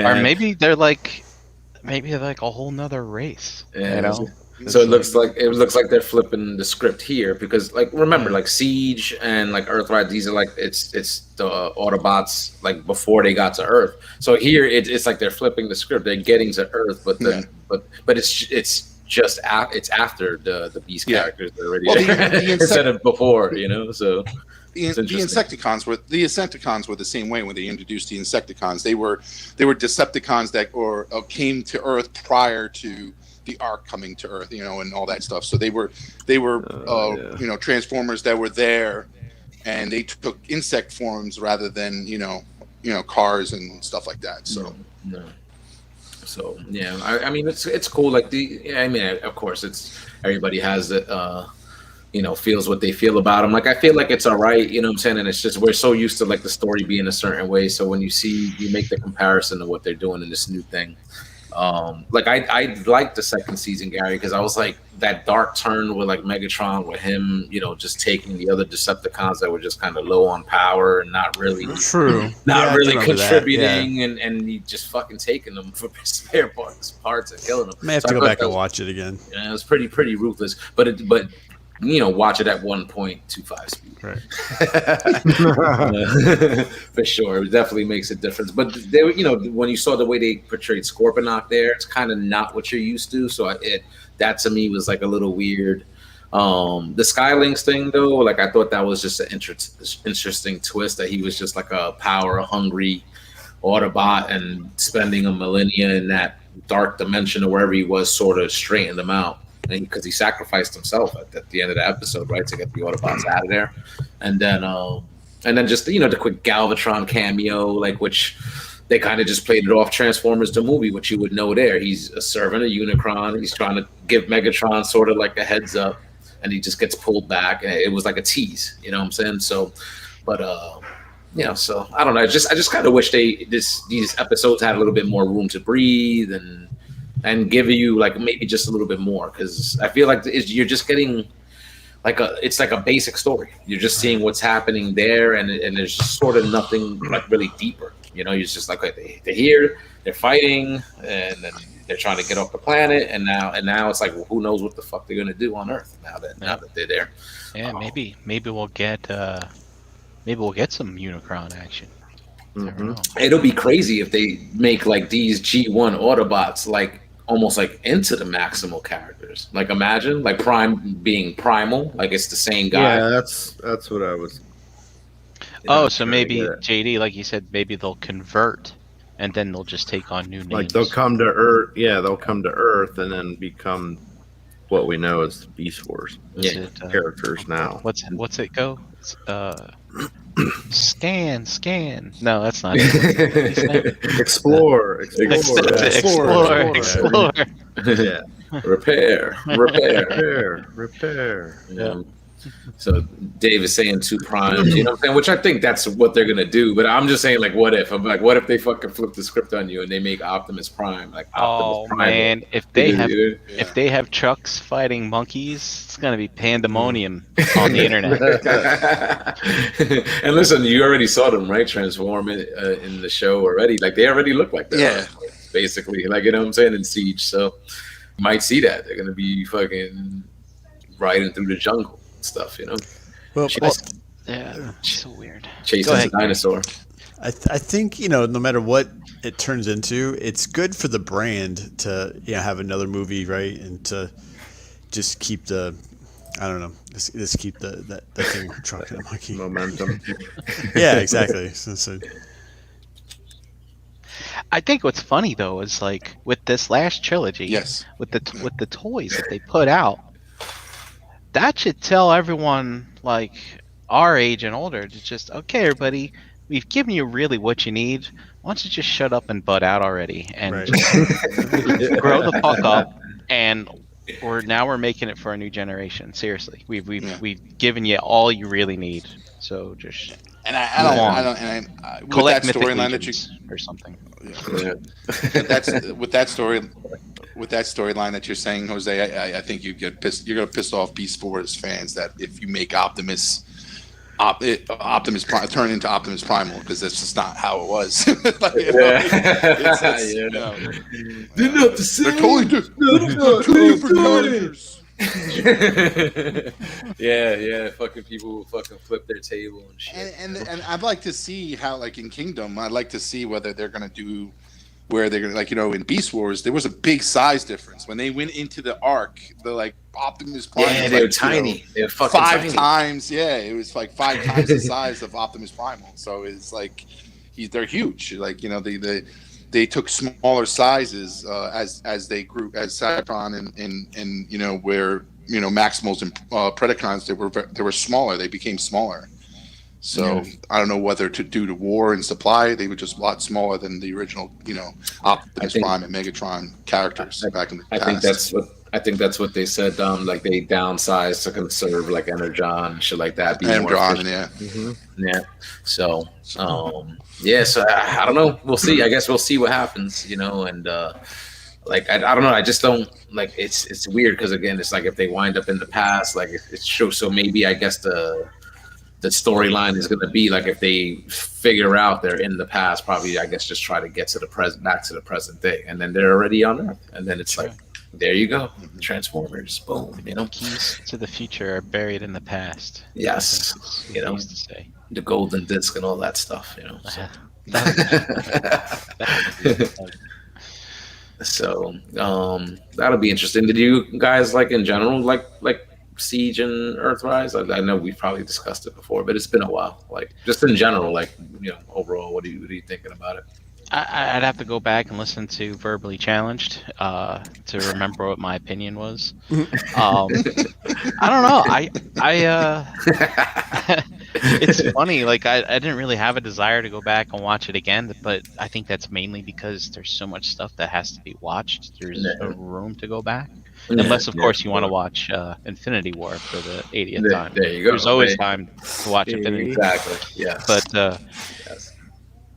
Or maybe they're like a whole nother race. Yeah, So it looks like they're flipping the script here because, like, remember, like Siege and like Earthrise, these are like it's the Autobots like before they got to Earth. So here it's like they're flipping the script. They're getting to Earth, but then but it's just it's after the Beast characters are already there instead of before. So. The Insecticons were the same way when they introduced the Insecticons. They were Decepticons that came to Earth prior to the Ark coming to Earth, and all that stuff. So they were Transformers that were there, and they took insect forms rather than cars and stuff like that. So So yeah, I mean it's cool. Like of course everybody has it. Feels what they feel about them. Like I feel like it's all right, what I'm saying? And it's just we're so used to like the story being a certain way. So when you make the comparison to what they're doing in this new thing, like I liked the second season, Gary, because I was like that dark turn with like Megatron with him, just taking the other Decepticons that were just kind of low on power and not really really contributing, and he just fucking taking them for spare parts and killing them. I may have to go back and watch it again. Yeah, it was pretty ruthless, but watch it at 1.25 speed. Right. For sure. It definitely makes a difference. But they, when you saw the way they portrayed Scorponok there, it's kind of not what you're used to. So that to me was like a little weird. The Skylynx thing though, like I thought that was just an interesting twist that he was just like a power hungry Autobot and spending a millennia in that dark dimension or wherever he was sort of straightened them out. Because he sacrificed himself at the end of the episode, right, to get the Autobots out of there, and then just the quick Galvatron cameo, like which they kind of just played it off Transformers the movie, which you would know there. He's a servant of Unicron. He's trying to give Megatron sort of like a heads up, and he just gets pulled back. It was like a tease, what I'm saying? So, but so I don't know. I just kind of wish these episodes had a little bit more room to breathe and give you like maybe just a little bit more, because I feel like you're just getting it's like a basic story. You're just seeing what's happening there, and there's just sort of nothing like really deeper. You're just like they're here, they're fighting, and then they're trying to get off the planet, and now it's like, well, who knows what the fuck they're gonna do on Earth now that they're there. Yeah, maybe we'll get some Unicron action. Mm-hmm. It'll be crazy if they make like these G1 Autobots like almost like into the Maximal characters. Like imagine like Prime being Primal, like it's the same guy. Yeah, that's what I was. So maybe JD, like you said, maybe they'll convert and then they'll just take on new names. Like they'll come to Earth. Yeah, they'll come to Earth and then become what we know as Beast Wars Is characters now. What's it go? It's, scan. No, that's not it. Explore. Explore. Yeah. Repair. Repair. Yeah. So Dave is saying 2 primes, you know what I'm saying? Which I think that's what they're gonna do. But I'm just saying, like, what if? I'm like, what if they fucking flip the script on you and they make Optimus Prime like Optimus Prime? Man, if they have trucks fighting monkeys, it's gonna be pandemonium on the internet. And listen, you already saw them, right? Transform in the show already. Like they already look like that. Yeah. Basically, like, you know what I'm saying, in Siege. So you might see that they're gonna be fucking riding through the jungle. Stuff, you know. Well, Yeah, so weird. Chasing a dinosaur. I think, you know, no matter what it turns into, it's good for the brand to, you know, have another movie, right, and to just keep the, I don't know, just keep that thing trucking a monkey Momentum. Yeah, exactly. So I think what's funny though is like with this last trilogy, Yes. with the toys that they put out, that should tell everyone like our age and older to just, okay, everybody, we've given you really what you need. Why don't you just shut up and butt out already and Right. just grow the fuck up? And we're making it for a new generation. Seriously, we've given you all you really need. So just And with collect that mythic storyline that you legions or something. with that storyline that you're saying, Jose, I think you're gonna piss off Beast Wars fans that if you make Optimus Prime turn into Optimus Primal, because that's just not how it was. Like, you know, it's, you know, They're not the same. they're totally different. Two different characters. yeah, fucking people will fucking flip their table and shit. And I'd like to see how, like in Kingdom, I'd like to see whether they're gonna do where they're gonna, like, you know, in Beast Wars there was a big size difference when they went into the Ark. The like Optimus Prime, Yeah, was, they're like, tiny. you know, They're fucking 5 tiny. times. Yeah, it was like 5 times the size of Optimus Primal. So it's like they're huge. Like, you know, they took smaller sizes as they grew, as Cybertron and you know, where, you know, Maximals and Predacons, they were smaller. They became smaller. So I don't know whether to do to war and supply, they were just a lot smaller than the original, you know, Optimus Prime and Megatron characters back in the past. I think that's what they said. Like they downsized to conserve like Energon and shit like that. Be more Energon, efficient. Yeah. So, yeah. So I don't know. We'll see. I guess we'll see what happens. You know, and like I don't know. I just don't like. It's weird because again, it's like if they wind up in the past, like it shows. So maybe I guess the storyline is going to be like if they figure out they're in the past, probably I guess just try to get to the present, back to the present day, and then they're already on Earth, and then it's like, there you go, Transformers, boom, you know. Keys to the future are buried in the past. Yes, That's what you they know, used to say. the golden disc and all that stuff, you know. So, that'll be interesting. Did you guys like in general like Siege and Earthrise? I know we've probably discussed it before, but it's been a while. Like just in general, like, you know, overall, what are you thinking about it? I'd have to go back and listen to Verbally Challenged to remember what my opinion was. I don't know. It's funny. Like I didn't really have a desire to go back and watch it again, but I think that's mainly because there's so much stuff that has to be watched. There's no room to go back. Unless, of course, you want to watch Infinity War for the 80th time. There you go. There's always time to watch Infinity War. Exactly. Yeah. But Yes.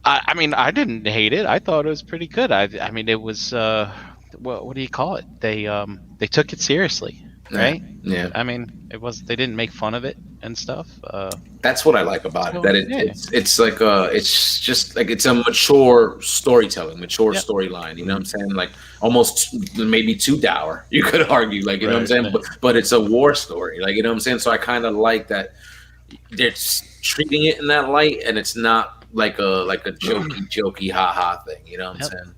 I mean, I didn't hate it. I thought it was pretty good. I mean, it was what do you call it? They took it seriously, right? Yeah. I mean, they didn't make fun of it and stuff. That's what I like about it. That Yeah. it's like it's just like it's a mature storytelling, storyline. You know what I'm saying? Like almost maybe too dour. You could argue, like, you know what I'm saying? But it's a war story, like, you know what I'm saying? So I kind of like that they're treating it in that light, and it's not like a jokey haha thing. You know what I'm saying?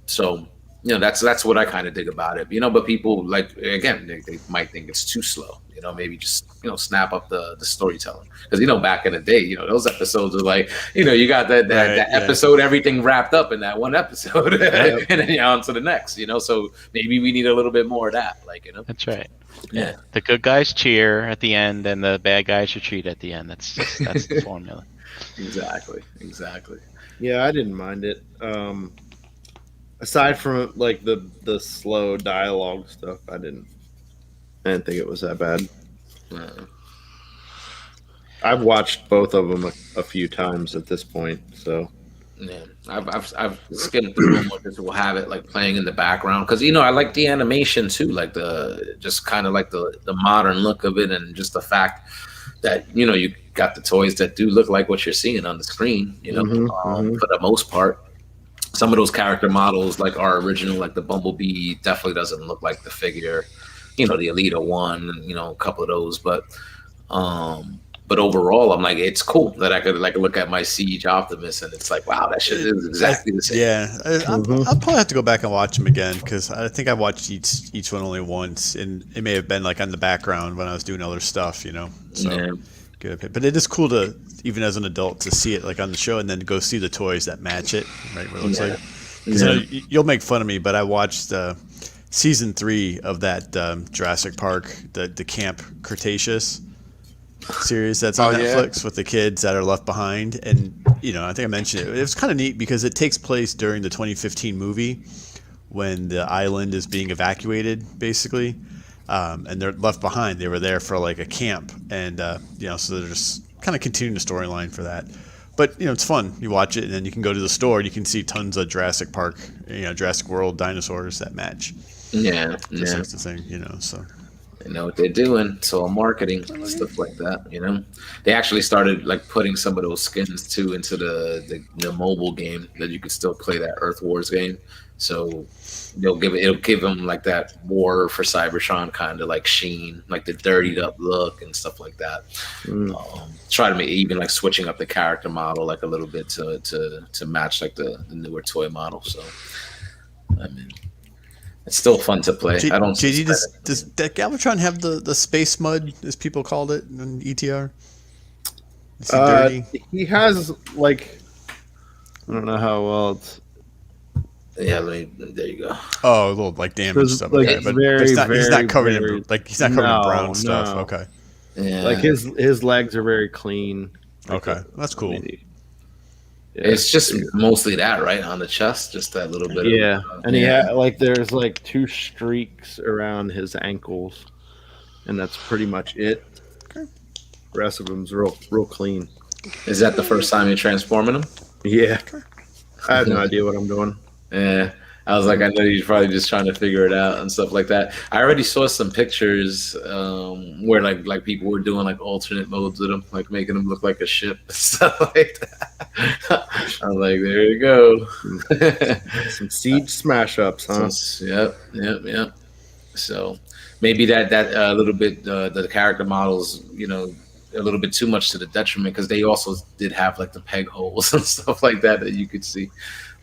So that's what I kind of dig about it. But people like again they might think it's too slow. Maybe just snap up the storytelling because back in the day, those episodes are like you got that episode, everything wrapped up in that one episode, and then you're on to the next. So maybe we need a little bit more of that, That's right. Yeah. The good guys cheer at the end, and the bad guys retreat at the end. That's the formula. Exactly. Yeah, I didn't mind it. Aside from like the slow dialogue stuff, I didn't think it was that bad. I've watched both of them a few times at this point, so Yeah, I've skimmed through them. Just will have it like playing in the background because I like the animation too, like the just kind of like the modern look of it, and just the fact that you got the toys that do look like what you're seeing on the screen. For the most part, some of those character models like our original, like the Bumblebee, definitely doesn't look like the figure. The Alita one, a couple of those, but overall, I'm like, it's cool that I could like look at my Siege Optimus and it's like, wow, that shit is exactly the same. Yeah, I'll probably have to go back and watch them again because I think I watched each one only once, and it may have been like on the background when I was doing other stuff, So Yeah. good, but it is cool to even as an adult to see it like on the show and then go see the toys that match it, right? What it looks like. Because you'll make fun of me, but I watched season 3 of that Jurassic Park, the Camp Cretaceous series that's on Netflix with the kids that are left behind, and I think I mentioned it. It was kind of neat because it takes place during the 2015 movie when the island is being evacuated, basically, and they're left behind. They were there for like a camp, and so they're just kind of continuing the storyline for that. But it's fun. You watch it, and then you can go to the store and you can see tons of Jurassic Park, Jurassic World dinosaurs that match. Yeah, That's the thing, So they know what they're doing. It's all marketing, stuff like that. They actually started like putting some of those skins too into the mobile game that you could still play that Earth Wars game. So it'll give them like that War for Cybertron kind of like sheen, like the dirtied up look and stuff like that. Try to make even like switching up the character model like a little bit to match like the newer toy model. So I mean, it's still fun to play. I don't. JD, does Galvatron have the space mud, as people called it in ETR? Is he dirty? He has like, I don't know how well it's. Yeah, there you go. Oh, a little like damage stuff, like, okay. But very, he's not covered very, in like he's not covered in brown stuff. No. Okay. Yeah, Like his legs are very clean. Okay, that's cool. it's just mostly that, right, on the chest, just that little bit. Yeah, of, and he had like there's like 2 streaks around his ankles, and that's pretty much it. Okay. The rest of him's real clean. Is that the first time you're transforming him? Yeah, I have no idea what I'm doing. Yeah, I was like, I know you're probably just trying to figure it out and stuff like that. I already saw some pictures where like people were doing like alternate modes with them, like making them look like a ship and stuff like that. I was like, there you go. Some Siege smash ups, huh? Yep. So maybe that little bit the character models, a little bit too much to the detriment because they also did have like the peg holes and stuff like that you could see.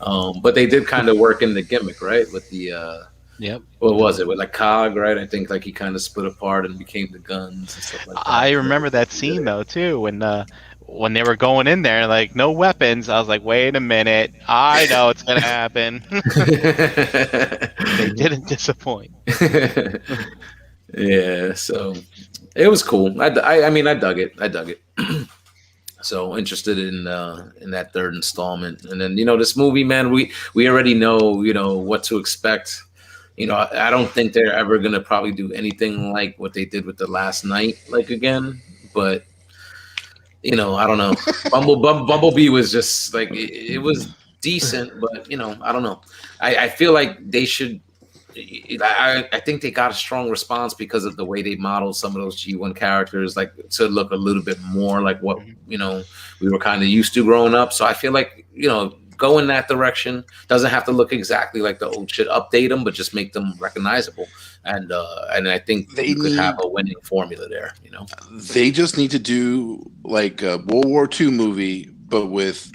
But they did kind of work in the gimmick, right? With the what was it with like Cog, right? I think like he kind of split apart and became the guns and stuff like that. I remember that scene though too when they were going in there like no weapons. I was like, wait a minute, I know it's gonna happen. They didn't disappoint. Yeah, so it was cool. I mean, I dug it. So interested in that third installment, and then this movie, man. We already know what to expect. I don't think they're ever gonna probably do anything like what they did with The Last Night, like again. But I don't know. Bumblebee was just like it was decent, but I don't know. I feel like they should. I think they got a strong response because of the way they modeled some of those G1 characters, like to look a little bit more like what we were kind of used to growing up. So I feel like go in that direction. Doesn't have to look exactly like the old shit. Update them, but just make them recognizable. And I think they could have a winning formula there. They just need to do like a World War II movie, but with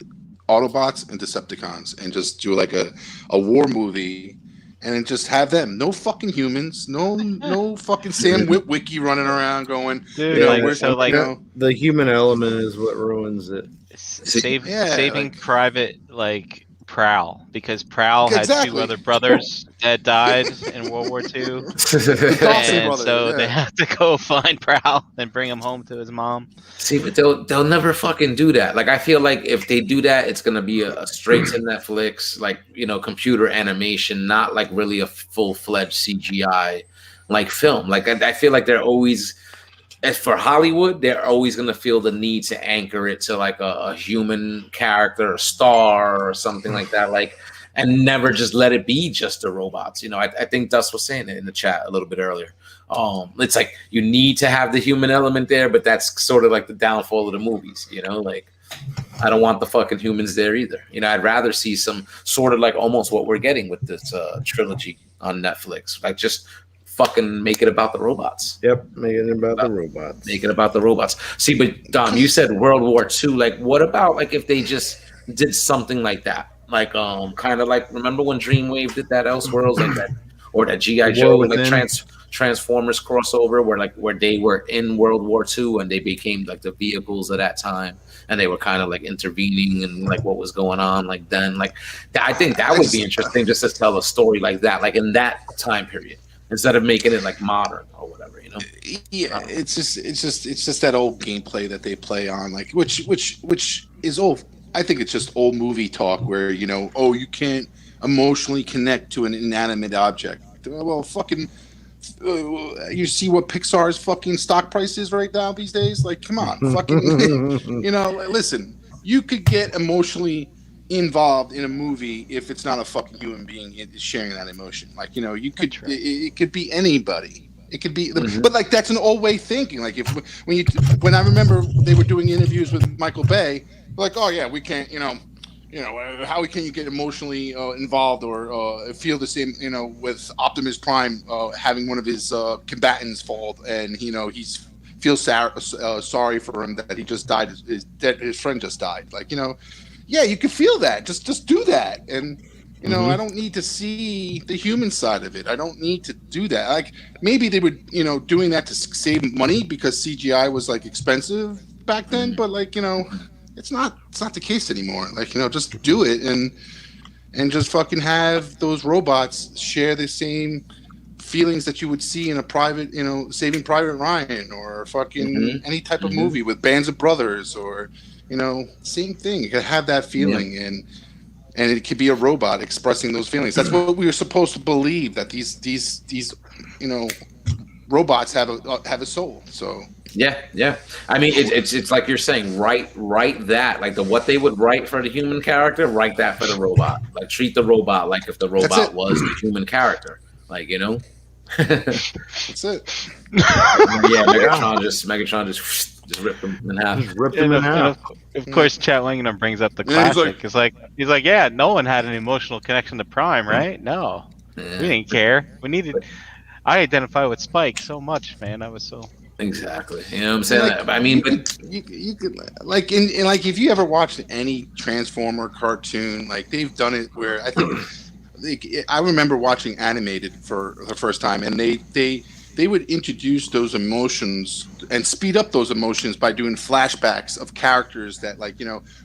Autobots and Decepticons, and just do like a war movie. and then just have them. No fucking humans. No fucking Sam Witwicky running around going. Dude, You know, like, where's so, like- you know, the human element is what ruins it. Saving like- Private like Prowl, because Prowl had two Exactly. other brothers that died in World War II, Dawson and brothers, so yeah. they have to go find Prowl and bring him home to his mom. See, but they'll never fucking do that. Like, I feel like if they do that, it's gonna be a straight to Netflix, like, computer animation, not like really a full-fledged CGI like film. Like, I feel like they're always, as for Hollywood, they're always gonna feel the need to anchor it to like a human character, a star, or something like that. Like, and never just let it be just the robots. I think Dust was saying it in the chat a little bit earlier. It's like you need to have the human element there, but that's sort of like the downfall of the movies. Like, I don't want the fucking humans there either. I'd rather see some sort of like almost what we're getting with this trilogy on Netflix. Like, just fucking make it about the robots. Yep, make it about the robots. Make it about the robots. See, but Dom, you said World War II. Like, what about like if they just did something like that? Like, kind of like, remember when Dreamwave did that Elseworlds, like that, or that G.I. Joe, like Transformers crossover, where they were in World War II and they became like the vehicles at that time, and they were kind of like intervening and like what was going on like then. Like, I think that would be interesting just to tell a story like that, like in that time period, instead of making it like modern or whatever. Yeah, it's just that old gameplay that they play on, like which is old. I think it's just old movie talk where you can't emotionally connect to an inanimate object. Well, fucking, you see what Pixar's fucking stock price is right now these days? Like, come on, fucking, listen, you could get emotionally involved in a movie if it's not a fucking human being sharing that emotion. Like, you could, it could be anybody. It could be, but like that's an old way thinking. Like when I remember they were doing interviews with Michael Bay, like, oh yeah, we can't, how can you get emotionally involved or feel the same, with Optimus Prime having one of his combatants fall, and he's feels sorry for him that he just died, his friend just died. Like, yeah, you can feel that. Just do that, and. I don't need to see the human side of it. I don't need to do that. Like, maybe they were, doing that to save money because CGI was like expensive back then. But like, it's not the case anymore. Like, just do it and just fucking have those robots share the same feelings that you would see in a private, Saving Private Ryan or fucking any type of movie with Bands of Brothers or, same thing. You could have that feeling and it could be a robot expressing those feelings. That's what we were supposed to believe, that these robots have a soul. So yeah. I mean, it's like you're saying, write that, like what they would write for the human character, write that for the robot. Like, treat the robot like if the robot was the human character. Like, that's it. Yeah, Megatron just ripped them in half. Of course, Chat Wingham brings up the classic. He's like, yeah, no one had an emotional connection to Prime, right? No, we didn't care. I identify with Spike so much, man. I was so exactly. You know what I'm saying? Like, I mean, but you could like in like if you ever watched any Transformer cartoon, like they've done it where I think I remember watching animated for the first time, and they would introduce those emotions and speed up those emotions by doing flashbacks of characters that, like,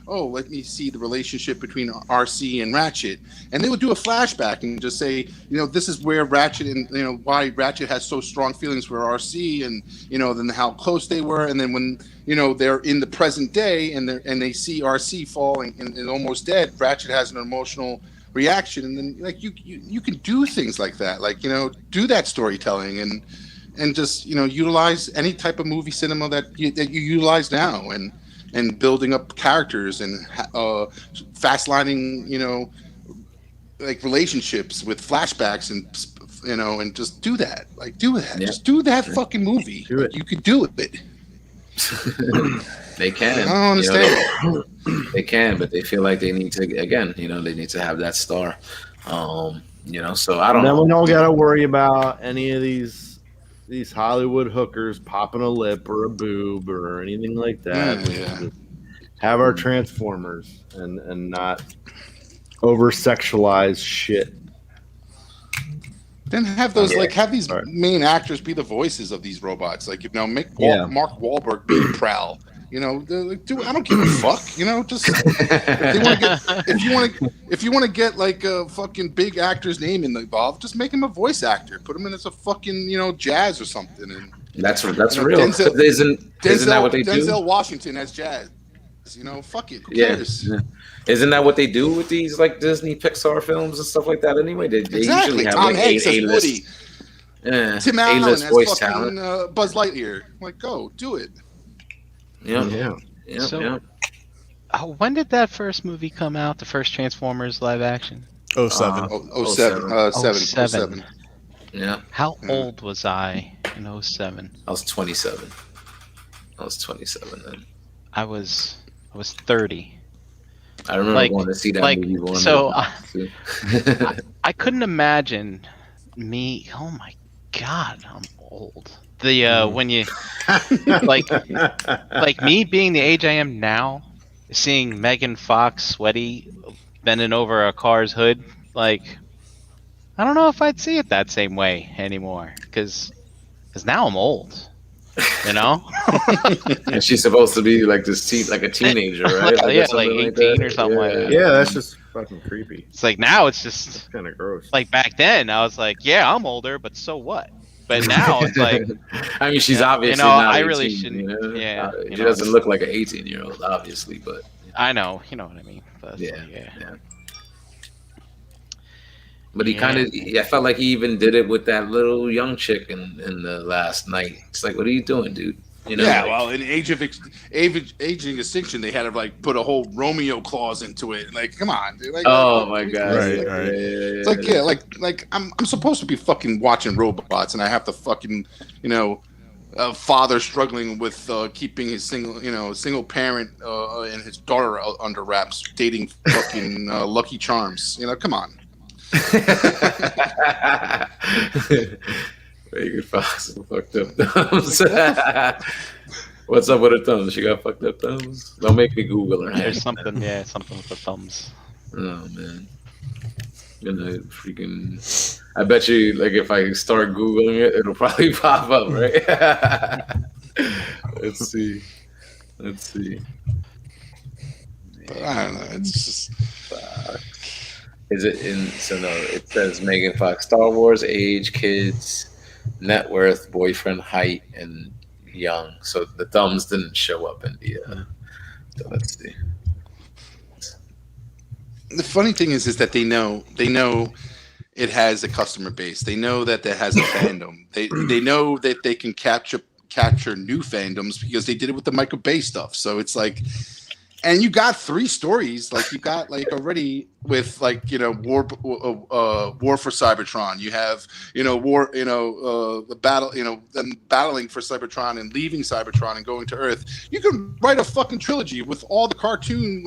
let me see the relationship between RC and Ratchet. And they would do a flashback and just say, this is where Ratchet and, why Ratchet has so strong feelings for RC and, then how close they were. And then when, they're in the present day and they see RC falling and almost dead, Ratchet has an emotional reaction. And then, like, you can do things like that, like, do that storytelling and just utilize any type of movie cinema that you utilize now, and building up characters and fast lining like relationships with flashbacks and just do that. Like, do that. Yeah. Just do that fucking movie. Do it. You could do it. They can. I don't understand. They can, but they feel like they need to, again, they need to have that star. So I don't know. Then we don't got to worry about any of these Hollywood hookers popping a lip or a boob or anything like that. Yeah. Have our Transformers and not over sexualize shit. Then have those Yeah. have these Right. main actors be the voices of these robots. Like make Yeah. Mark Wahlberg be Prowl. You know, like, dude, I don't give a fuck. You know, just if you want to get like a fucking big actor's name involved, just make him a voice actor. Put him in as a fucking Jazz or something. And That's real. Denzel- Isn't that what they Denzel do? Washington as Jazz. You know, fuck it. Who Yeah. cares? Yeah. Isn't that what they do with these like Disney Pixar films and stuff like that? Anyway, they Exactly. usually have Tom like Hanks as A-list, Woody. yeah, Tim Allen A-list as voice fucking talent. Buzz Lightyear. Like, go do it. Yeah, Yeah. yeah, So- yeah. When did that first movie come out? The first Transformers live action? 07. Oh, 07. 7. Yeah. How Yeah. old was I in 07? I was 27. I was 27 then. I was 30. I remember Like- going to see that like, movie. Going so, to- I couldn't imagine me. Oh my god, I'm old. The when you like me being the age I am now, seeing Megan Fox sweaty, bending over a car's hood, like I don't know if I'd see it that same way anymore, because now I'm old. You know, and she's supposed to be like like a teenager, right? Like, yeah, like 18 or something like that. Yeah, that's just fucking creepy. it's like now it's just It's kind of gross. like back then. I was like, yeah, I'm older, but so what? But now it's like, I mean, she's Yeah, obviously you know, not I 18, really shouldn't- yeah, she you know, doesn't look like an 18-year-old, obviously, but I know, you know what I mean. But yeah, like, yeah. yeah. But he Yeah. kind of, I felt like he even did it with that little young chick in the last night. It's like, what are you doing, dude? You know? Yeah, like- well, in aging extinction, they had to like put a whole Romeo clause into it. Like, come on, dude. Like, oh my god! Right, Yeah, right. yeah, It's like, yeah, like I'm supposed to be fucking watching robots, and I have to fucking, a father struggling with keeping his single parent and his daughter under wraps, dating fucking Lucky Charms. Come on. Megan Fox with fucked up thumbs. What's up with her thumbs? She got fucked up thumbs. Don't make me Google her. There's something, something with the thumbs. Oh man. Freaking. I bet you, like, if I start Googling it, it'll probably pop up, right? Let's see. But I don't know. It's just. Is it in? So no, it says Megan Fox, Star Wars, age, kids, net worth, boyfriend, height, and young. So the thumbs didn't show up in the. So let's see. The funny thing is that they know it has a customer base. They know that it has a fandom. They know that they can capture new fandoms because they did it with the Michael Bay stuff. So it's like, and you got 3 stories. Like you got like already with like war for Cybertron. You have war the battle them battling for Cybertron and leaving Cybertron and going to Earth. You can write a fucking trilogy with all the cartoon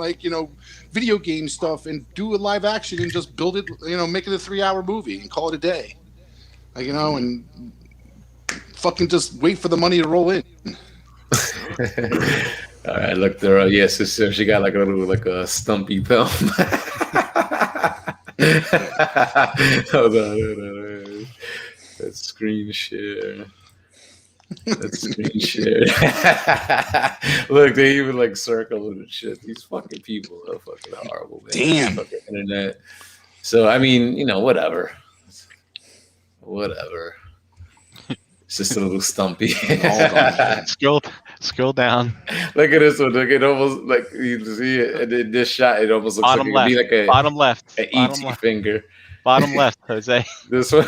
video game stuff and do a live action and just build it, make it a 3-hour movie and call it a day. And fucking just wait for the money to roll in. All right, look there. Yes, so she got like a little a stumpy thumb. Hold on. Let's screen share. Look, they even circle and shit. These fucking people are fucking horrible, man. Damn. Fucking internet. So I mean, whatever. It's just a little stumpy. Scroll down. Look at this one. Look, it almost like you see it. And in this shot, it almost looks Bottom like left. it'd be like Bottom left. an Bottom ET left. finger. Bottom left, Jose. This one.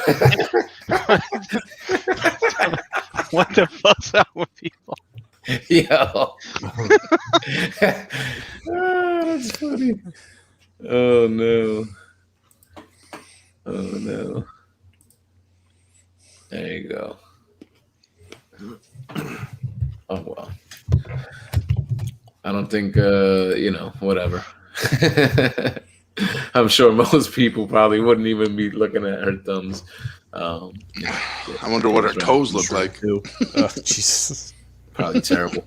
What the fuck's up with people? Yo. That's funny. Oh no. There you go. Oh well. I don't think whatever. I'm sure most people probably wouldn't even be looking at her thumbs. I wonder what her toes look like. Oh, Jesus. Probably terrible.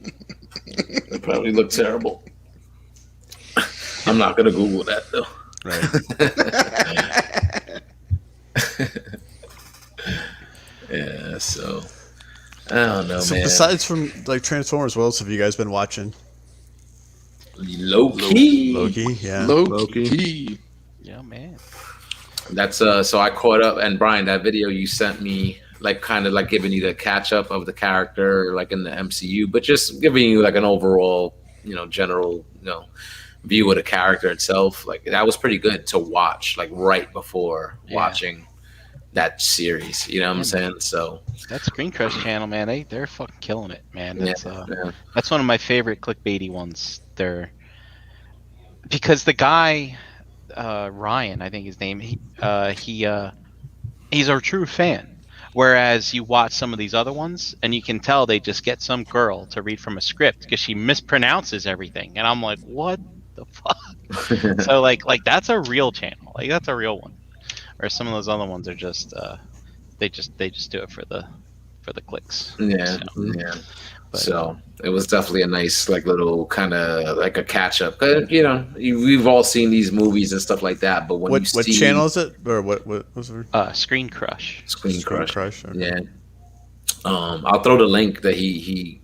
They probably look terrible. I'm not gonna Google that though. Right. Yeah, so I don't know, So man. besides from like Transformers, what else have you guys been watching? Loki. Loki, yeah. Loki. Yeah, man. That's so I caught up, and Brian, that video you sent me, like kind of like giving you the catch up of the character, like in the MCU, but just giving you like an overall, general, view of the character itself. Like that was pretty good to watch, like right before watching that series. You know what I'm saying? So that Screen Crush channel, man, they're fucking killing it, man. That's yeah. that's one of my favorite clickbaity ones. Because the guy, Ryan, I think his name, he's a true fan. Whereas you watch some of these other ones, and you can tell they just get some girl to read from a script because she mispronounces everything, and I'm like, what the fuck? So like that's a real channel, like that's a real one. Or some of those other ones are just they just do it for the clicks. Yeah, yeah. So it was definitely a nice, like, little kind of like a catch up. We've all seen these movies and stuff like that. But when what you see channel is it, or what was it? Screen Crush. Screen Crush. Okay. Yeah. I'll throw the link that he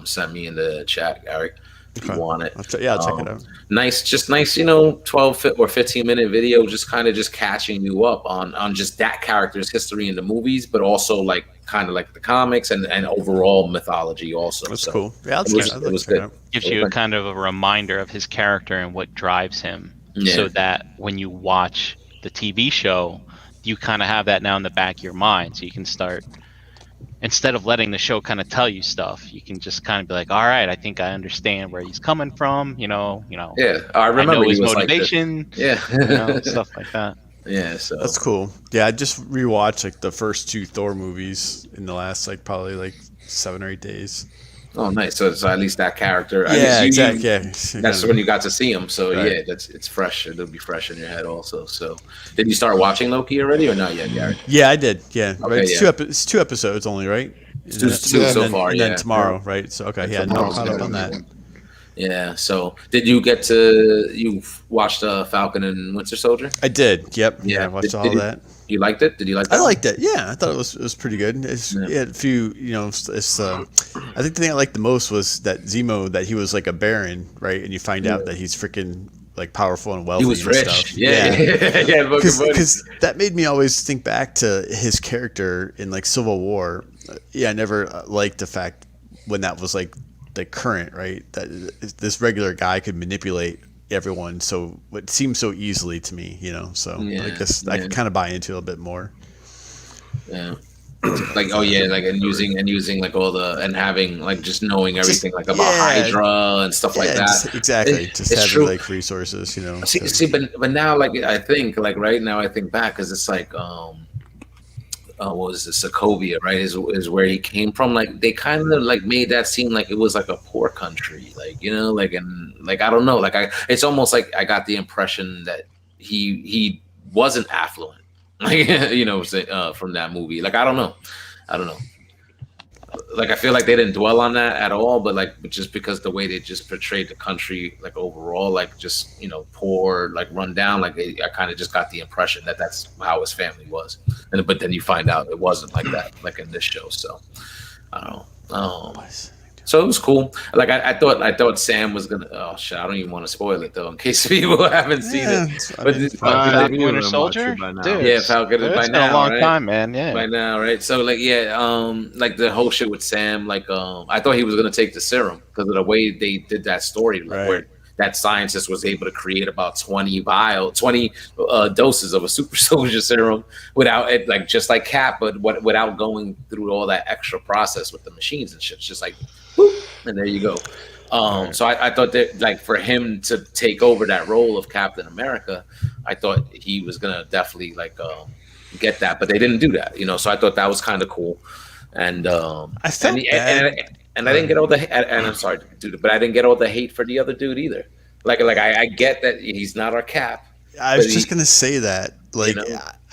sent me in the chat, Eric. If you want it. I'll check it out. Nice, 12 or 15-minute video, just kind of just catching you up on just that character's history in the movies, but also like kind of like the comics and overall mythology also. That's cool. Yeah, it was good. Gives you kind of a reminder of his character and what drives him, so that when you watch the TV show, you kind of have that now in the back of your mind, so you can start. Instead of letting the show kind of tell you stuff, you can just kind of be like, all right, I think I understand where he's coming from, Yeah, I remember his was motivation, like stuff like that. Yeah, so that's cool. Yeah, I just rewatched like the first 2 Thor movies in the last probably 7 or 8 days. Oh, nice. So at least that character. Exactly. That's when you got to see him. So right. it's fresh. It'll be fresh in your head also. So did you start watching Loki already or not yet, Gary? Yeah, I did. Yeah, okay, it's 2 episodes only, right? Two so far. And then tomorrow, right? So okay, no, caught up on that. Yeah. So did you get to watch the Falcon and Winter Soldier? I did. Yep. Yeah, I watched all that. You liked it? Did you like that? I liked it. Yeah, I thought it was pretty good. It had a few, I think the thing I liked the most was that Zemo, that he was like a baron, right? And you find out that he's freaking like powerful and wealthy. He was and rich. Stuff. Yeah. Because that made me always think back to his character in like Civil War. Yeah, I never liked the fact when that was like the current, right? That this regular guy could manipulate everyone, so it seems so easily to me, so I guess I can kind of buy into it a little bit more. And using like all the, and having like just knowing everything like about Hydra and stuff like that. Exactly. Just having true. Like resources, See, but now like I think like right now I think back, because it's like what was it, Sokovia, right? Is where he came from. Like they kind of like made that seem like it was like a poor country, and I don't know, it's almost like I got the impression that he wasn't affluent, from that movie. Like I don't know. Like I feel like they didn't dwell on that at all, but just because the way they just portrayed the country, like overall, like just poor, like run down, like I kind of just got the impression that that's how his family was, but then you find out it wasn't like that, like in this show. So I don't know. So it was cool. Like I thought Sam was gonna. Oh shit! I don't even want to spoil it though, in case people haven't seen it. But Falcon Winter Soldier, dude. Yeah, Falcon is by now. It's been a long time, man. Yeah, by now, right? So like the whole shit with Sam. Like I thought he was gonna take the serum because of the way they did that story, where that scientist was able to create about 20 doses of a super soldier serum without it, like just like Cap, but without going through all that extra process with the machines and shit. It's just like, whoop, and there you go. So I thought that, like, for him to take over that role of Captain America, I thought he was gonna definitely get that, but they didn't do that, So I thought that was kind of cool, and I felt bad. And I didn't get all the, and I'm sorry, dude, but I didn't get all the hate for the other dude either. Like I get that he's not our Cap. I was just gonna say that. I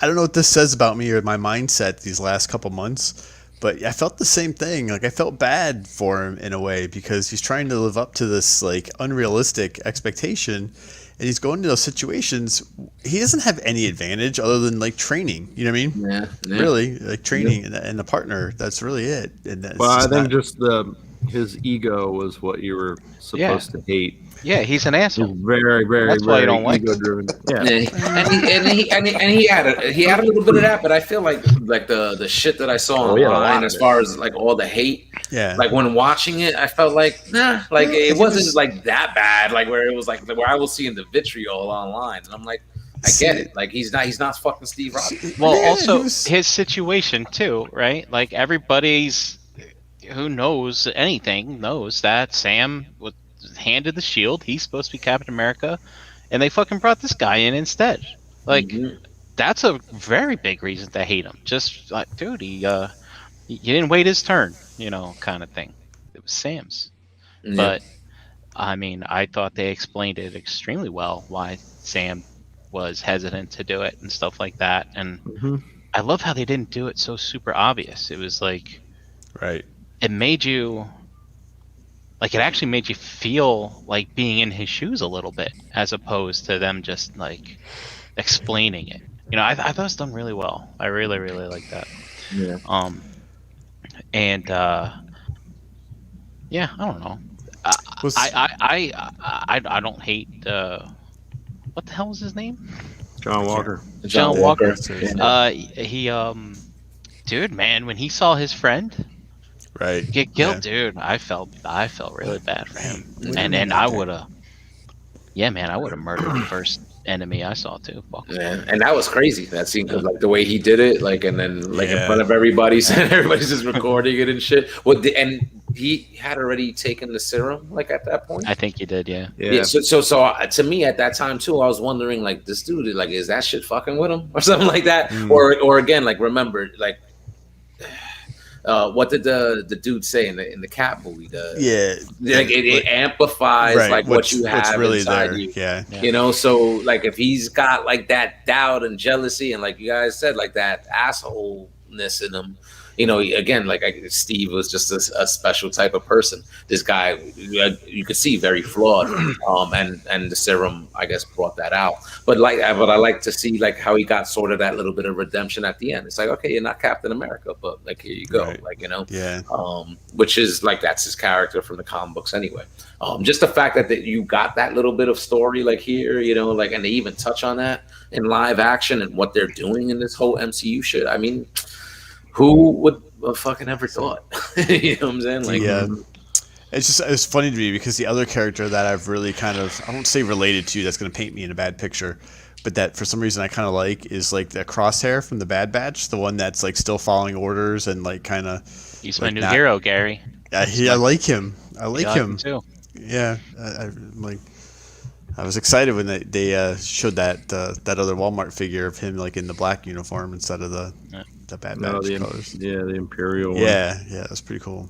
don't know what this says about me or my mindset these last couple months, But I felt the same thing. Like I felt bad for him in a way because he's trying to live up to this like unrealistic expectation, and he's going to those situations. He doesn't have any advantage other than like training. You know what I mean? Yeah. Really, like training and the partner. That's really it. And that's Well, I just think not- just his ego was what you were supposed to hate. Yeah, he's an He's asshole. very, very, That's why you very don't like ego driven. Yeah. And he had a little bit of that, but I feel like the shit that I saw he had a lot online of as it. far as like all the hate, yeah. like when watching it, I felt like like Yeah, it it wasn't was- like that bad, like where it was like where I was seeing the vitriol online, and I'm like, I get it, like he's not fucking Steve Rogers. Well, Yeah, also he was- his situation too, right? Like everybody's who knows anything knows that Sam was handed the shield. He's supposed to be Captain America, and they fucking brought this guy in instead. Like Mhm. that's a very big reason to hate him. Just like, dude, he didn't wait his turn, kind of thing. It was Sam's. Yeah. But I mean, I thought they explained it extremely well why Sam was hesitant to do it and stuff like that. And Mhm. I love how they didn't do it so super obvious. It was like Right. it made you like it actually made you feel like being in his shoes a little bit, as opposed to them just like explaining it. I thought it was done really well. I really, really like that. Yeah. And yeah, I don't know. Was- I don't hate what the hell was his name? John Walker. John Walker. Yeah. He dude, man, when he saw his friend Right. get killed, Yeah. dude, I felt really bad for him. Yeah. And I would have murdered the first enemy I saw too. Fuck. Yeah, and that was crazy. That scene, because like the way he did it, like, and then like in Yeah. front of everybody, and everybody's just recording it and shit. And he had already taken the serum, like at that point. I think you did, yeah. Yeah. So to me at that time too, I was wondering like, this dude, like, is that shit fucking with him or something like that? Mm. Or again, like, remember, like, what did the dude say in the cat movie? Yeah. Like it amplifies Right, like what you what's have really inside there. you. Yeah. So like if he's got like that doubt and jealousy and like you guys said, like that assholeness in him, again, like Steve was just a special type of person. This guy, you could see very flawed, and the serum, I guess, brought that out. But I like to see like how he got sort of that little bit of redemption at the end. It's like, okay, you're not Captain America, but like here you go, Right. like Yeah. which is like that's his character from the comic books anyway. Just the fact that you got that little bit of story like here, like, and they even touch on that in live action and what they're doing in this whole MCU shit. I mean, who would have fucking ever thought? You know what I'm saying? Like, Yeah. It's funny to me because the other character that I've really kind of, I won't say related to, that's going to paint me in a bad picture, but that for some reason I kind of like is like the Crosshair from the Bad Batch, the one that's like still following orders and like kind of. He's Like my new not- hero, Gary. I like him. I like You him. too. Yeah. I was excited when they showed that other Walmart figure of him like in the black uniform instead of the Bad Batch colors. The Imperial one. Yeah, that's pretty cool.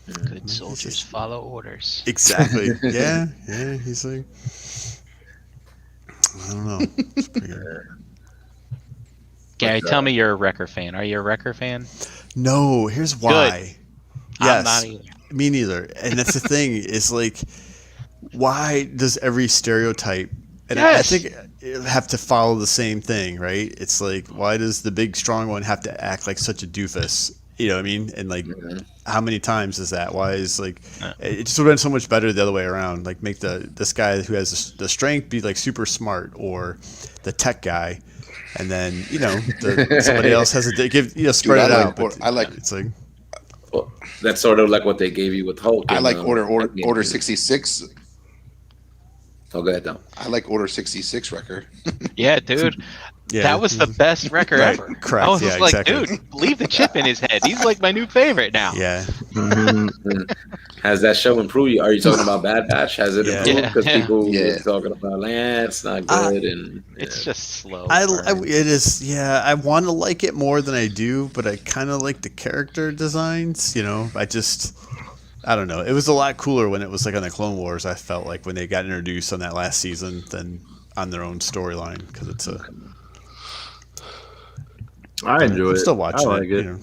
Good soldiers follow orders. Exactly. yeah. He's like, I don't know. It's pretty good. Gary, tell me you're a Wrecker fan. Are you a Wrecker fan? No, here's why. I'm Yes, not either. me neither. And that's the thing is like, why does every stereotype? And I Yes. think it have to follow the same thing, right? It's like, why does the big strong one have to act like such a doofus? You know what I mean? And like, how many times is that? Why is like, it just would have been so much better the other way around. Like, make this guy who has the strength be like super smart, or the tech guy, and then somebody else has spread I it like out. But I like it's like, well, that's sort of like what they gave you with Hulk. I and, like at Order the end. 66. Oh, go ahead, though. I like Order 66 Wrecker. Yeah, dude. yeah, That was the best Wrecker Right, ever. correct, I was yeah, just like, exactly. dude, leave the chip in his head. He's like my new favorite now. yeah. Has that show improved? Are you talking about Bad Batch? Has it Yeah. improved? Because Yeah. people Yeah. were talking about, it's not good. And It's just slow. It is. Yeah, I want to like it more than I do, but I kind of like the character designs. I don't know. It was a lot cooler when it was like on the Clone Wars. I felt like when they got introduced on that last season than on their own storyline, because it's I enjoy I'm it. still watching I like it. it.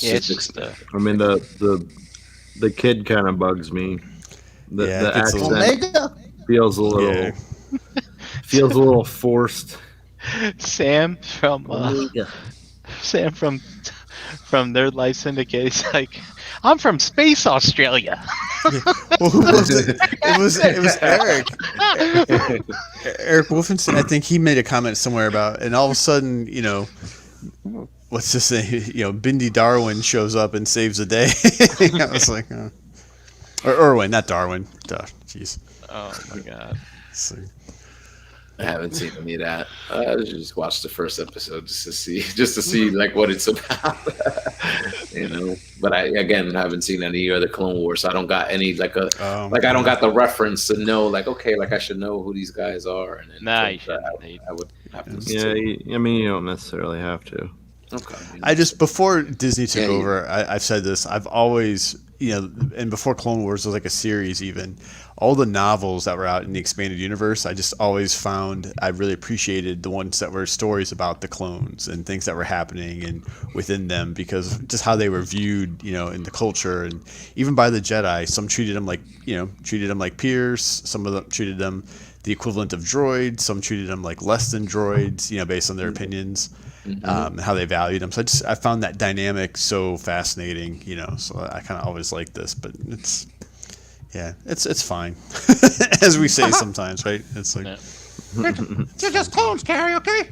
Yeah, it's just I mean, the kid kind of bugs me. The it's a little- accent feels a little Yeah. feels a little forced. Sam from Sam from Nerd Life Syndicate. He's like, I'm from Space Australia. Well, who was it? It was Eric. Eric Wolfenson. I think he made a comment somewhere about, and all of a sudden, what's this thing? Bindi Darwin shows up and saves the day. I was like, or Irwin, not Darwin. Duh, jeez. Oh my god. So, I haven't seen any of that. I just watched the first episode just to see like what it's about. But I haven't seen any other Clone Wars, so I don't got any I don't got the reference to know I should know who these guys are. And Nah, you I shouldn't. would have to. Yeah, you don't necessarily have to. Okay. before Disney took over, I've said this. I've always, and before Clone Wars was like a series, even all the novels that were out in the expanded universe, I just always found I really appreciated the ones that were stories about the clones and things that were happening and within them, because just how they were viewed, in the culture, and even by the Jedi. Some treated them like peers. Some of them treated them the equivalent of droids. Some treated them like less than droids, based on their opinions. And how they valued them. So I found that dynamic so fascinating, so I kind of always like this, but it's fine. As we say sometimes, right? It's like, They're just clones, Carrie, okay?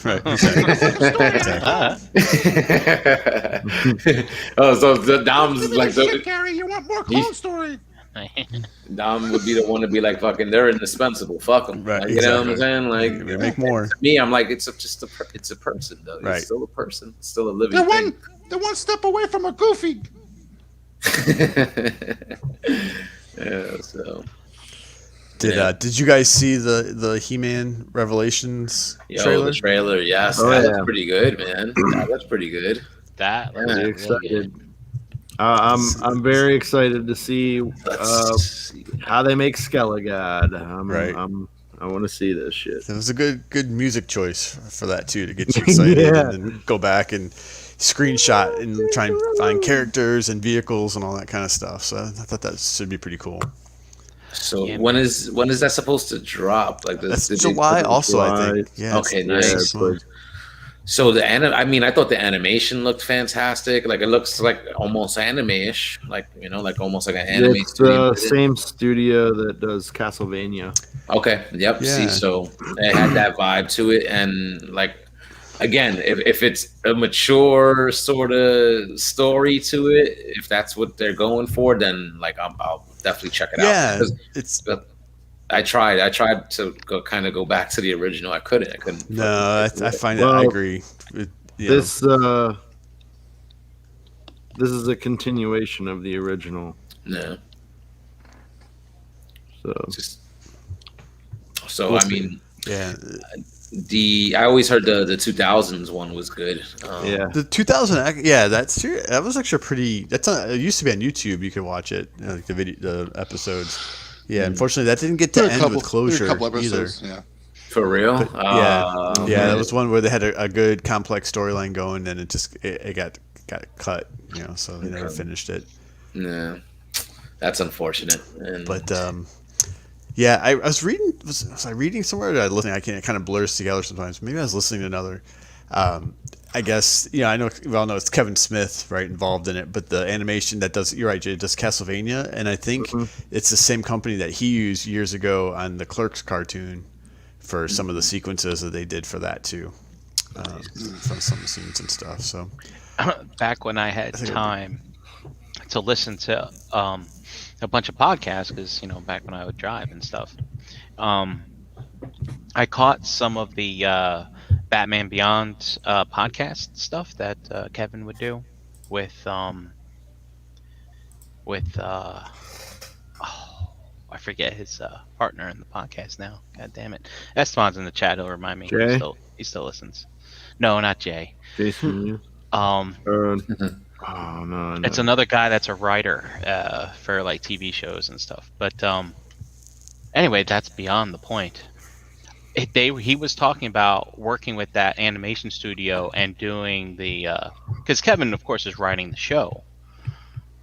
right. Exactly. So the Dom's like Carrie, you want more clone story? Dom would be the one to be like, fucking, they're indispensable. Fuck them. Right, You know what I'm exactly. saying? Like, They make more. To me, I'm like, it's a person, though. Right. It's still a person. It's still a living They're thing. one step away from a goofy. Yeah. So. Did you guys see the He-Man Revelations trailer? The trailer, yes, Oh, that yeah. looks pretty good, man. That looks pretty good. That Yeah, looks Very really excited. good. I'm very excited to see Let's see. how they make Skelegad. Right. I want to see this shit. It was a good music choice for that too, to get you excited Yeah. and then go back and screenshot and try and find characters and vehicles and all that kind of stuff. So I thought that should be pretty cool. So Yeah. when is that supposed to drop? Like That's did they- July also, I July. think. Yeah. Okay, it's nice. next month. So I thought the animation looked fantastic. Like it looks like almost anime-ish, like almost like an anime. It's studio the did it. same studio that does Castlevania. Okay. Yep. Yeah. See, so it had that vibe to it, and like again, if it's a mature sort of story to it, if that's what they're going for, then like I'll definitely check it out. Yeah, 'Cause it's I tried to go back to the original. I couldn't. no. I find it. I Well, agree. This is a continuation of the original. No. So Just so We'll I see. mean, Yeah, I always heard the 2000s one was good. yeah, the 2000. Yeah, that's true. That was actually pretty. It used to be on YouTube. You could watch it, like the episodes. Yeah, unfortunately, that didn't get to There are end with closure a couple either. episodes. Yeah. For real? Yeah, Oh, yeah, man. that was one where they had a good complex storyline going, and it got cut. So they never Okay. finished it. Yeah, that's unfortunate. And But yeah, I was reading. Was I reading somewhere? Or did I listening? I can't. It kind of blurs together sometimes. Maybe I was listening to another. I guess I know. We all know it's Kevin Smith, right, involved in it. But the animation that does, you're right, Jay, does Castlevania, and I think it's the same company that he used years ago on the Clerks cartoon for some of the sequences that they did for that too, from some of the scenes and stuff. So Back when I had think time to listen to a bunch of podcasts, because back when I would drive and stuff, I caught some of the Batman Beyond podcast stuff that Kevin would do with I forget his partner in the podcast now. God damn it, Esteban's in the chat. He'll remind me. Jay? He still listens. No, not Jay. Jason. you? Um, Oh no, It's another guy that's a writer for like TV shows and stuff. But anyway, that's beyond the point. he was talking about working with that animation studio and doing the because Kevin, of course, is writing the show,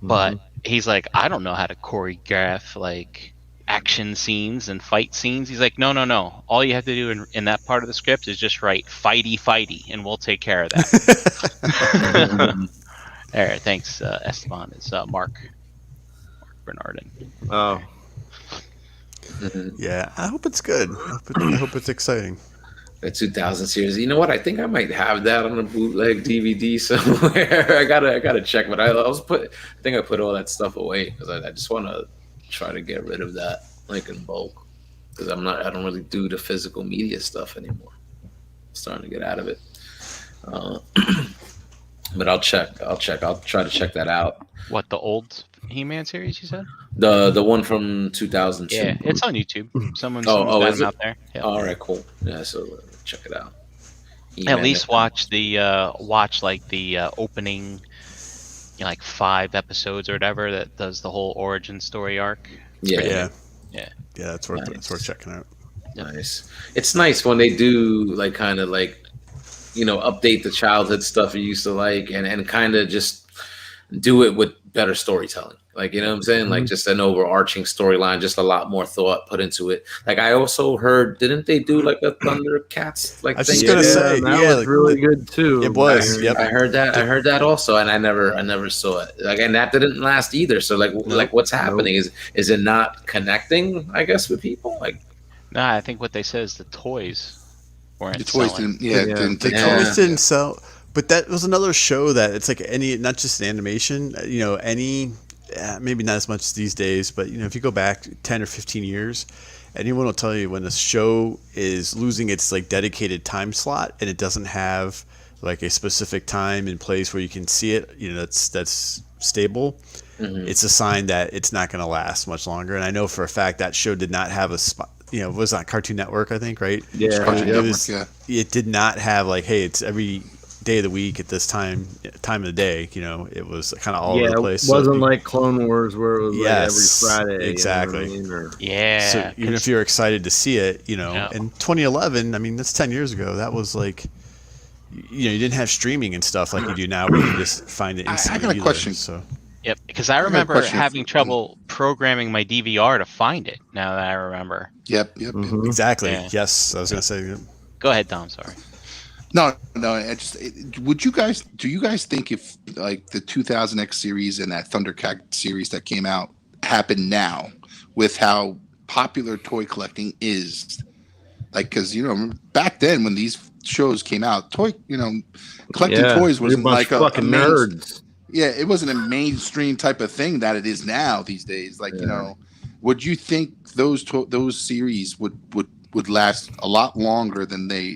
but he's like, I don't know how to choreograph like action scenes and fight scenes. He's like, no. All you have to do in that part of the script is just write fighty, and we'll take care of that. All right, thanks, Esteban. It's Mark Bernardin. Oh, Yeah, I hope it's good. I hope it's exciting. The 2000 series. You know what? I think I might have that on a bootleg DVD somewhere. I gotta check, but I think I put all that stuff away because I just want to try to get rid of that like in bulk because I don't really do the physical media stuff anymore. I'm starting to get out of it. But I'll check. I'll try to check that out. What, the old He-Man series you said? The one from 2002. Yeah, it's on YouTube. Someone's Oh, got is it it? out there. Yeah. All right, cool. Yeah, so check it out. At least watch the opening, like 5 episodes or whatever that does the whole origin story arc. Yeah. Yeah, that's worth checking out. Nice. It's nice when they do like kind of like, update the childhood stuff you used to like and kind of just do it with better storytelling. Like, you know what I'm saying? Like just an overarching storyline, just a lot more thought put into it. Like I also heard, didn't they do like a Thundercats like I was thing? just gonna say, that yeah, was really good too. It was. Yep. I heard that also, and I never saw it. Like, and that didn't last either. So like what's happening is it not connecting? I guess with people like. Nah, I think what they said is the toys weren't The toys selling. didn't take Yeah. off. Toys didn't sell, but that was another show that it's like not just animation. Maybe not as much these days, but if you go back 10 or 15 years, anyone will tell you when a show is losing its like dedicated time slot and it doesn't have like a specific time and place where you can see it, that's stable. It's a sign that it's not going to last much longer. And I know for a fact that show did not have a spot. It was on Cartoon Network, I think, right? Yeah, Cartoon yeah. Network, It did not have like, hey, it's every day of the week at this time of the day. It was kind of all over the place. It wasn't like Clone Wars where it was Yes, like every Friday. exactly. You know what I mean? Or- Yeah. So even if you're excited to see it, Yeah. in 2011, I mean, that's 10 years ago. That was like, you didn't have streaming and stuff like you do now, where you can just find it I instantly. got a either, question. So Yep, because I got a remember question having trouble programming my DVR to find it. Now that I remember. Yep. exactly. Yeah. Yes, I was gonna say. Go ahead, Dom. Sorry. No. Do you guys think if like the 2000X series and that Thundercat series that came out happened now with how popular toy collecting is? Like, because back then when these shows came out, collecting toys wasn't You're a like bunch of fucking nerds. Yeah, it wasn't a mainstream type of thing that it is now these days. Like, would you think those series would last a lot longer than they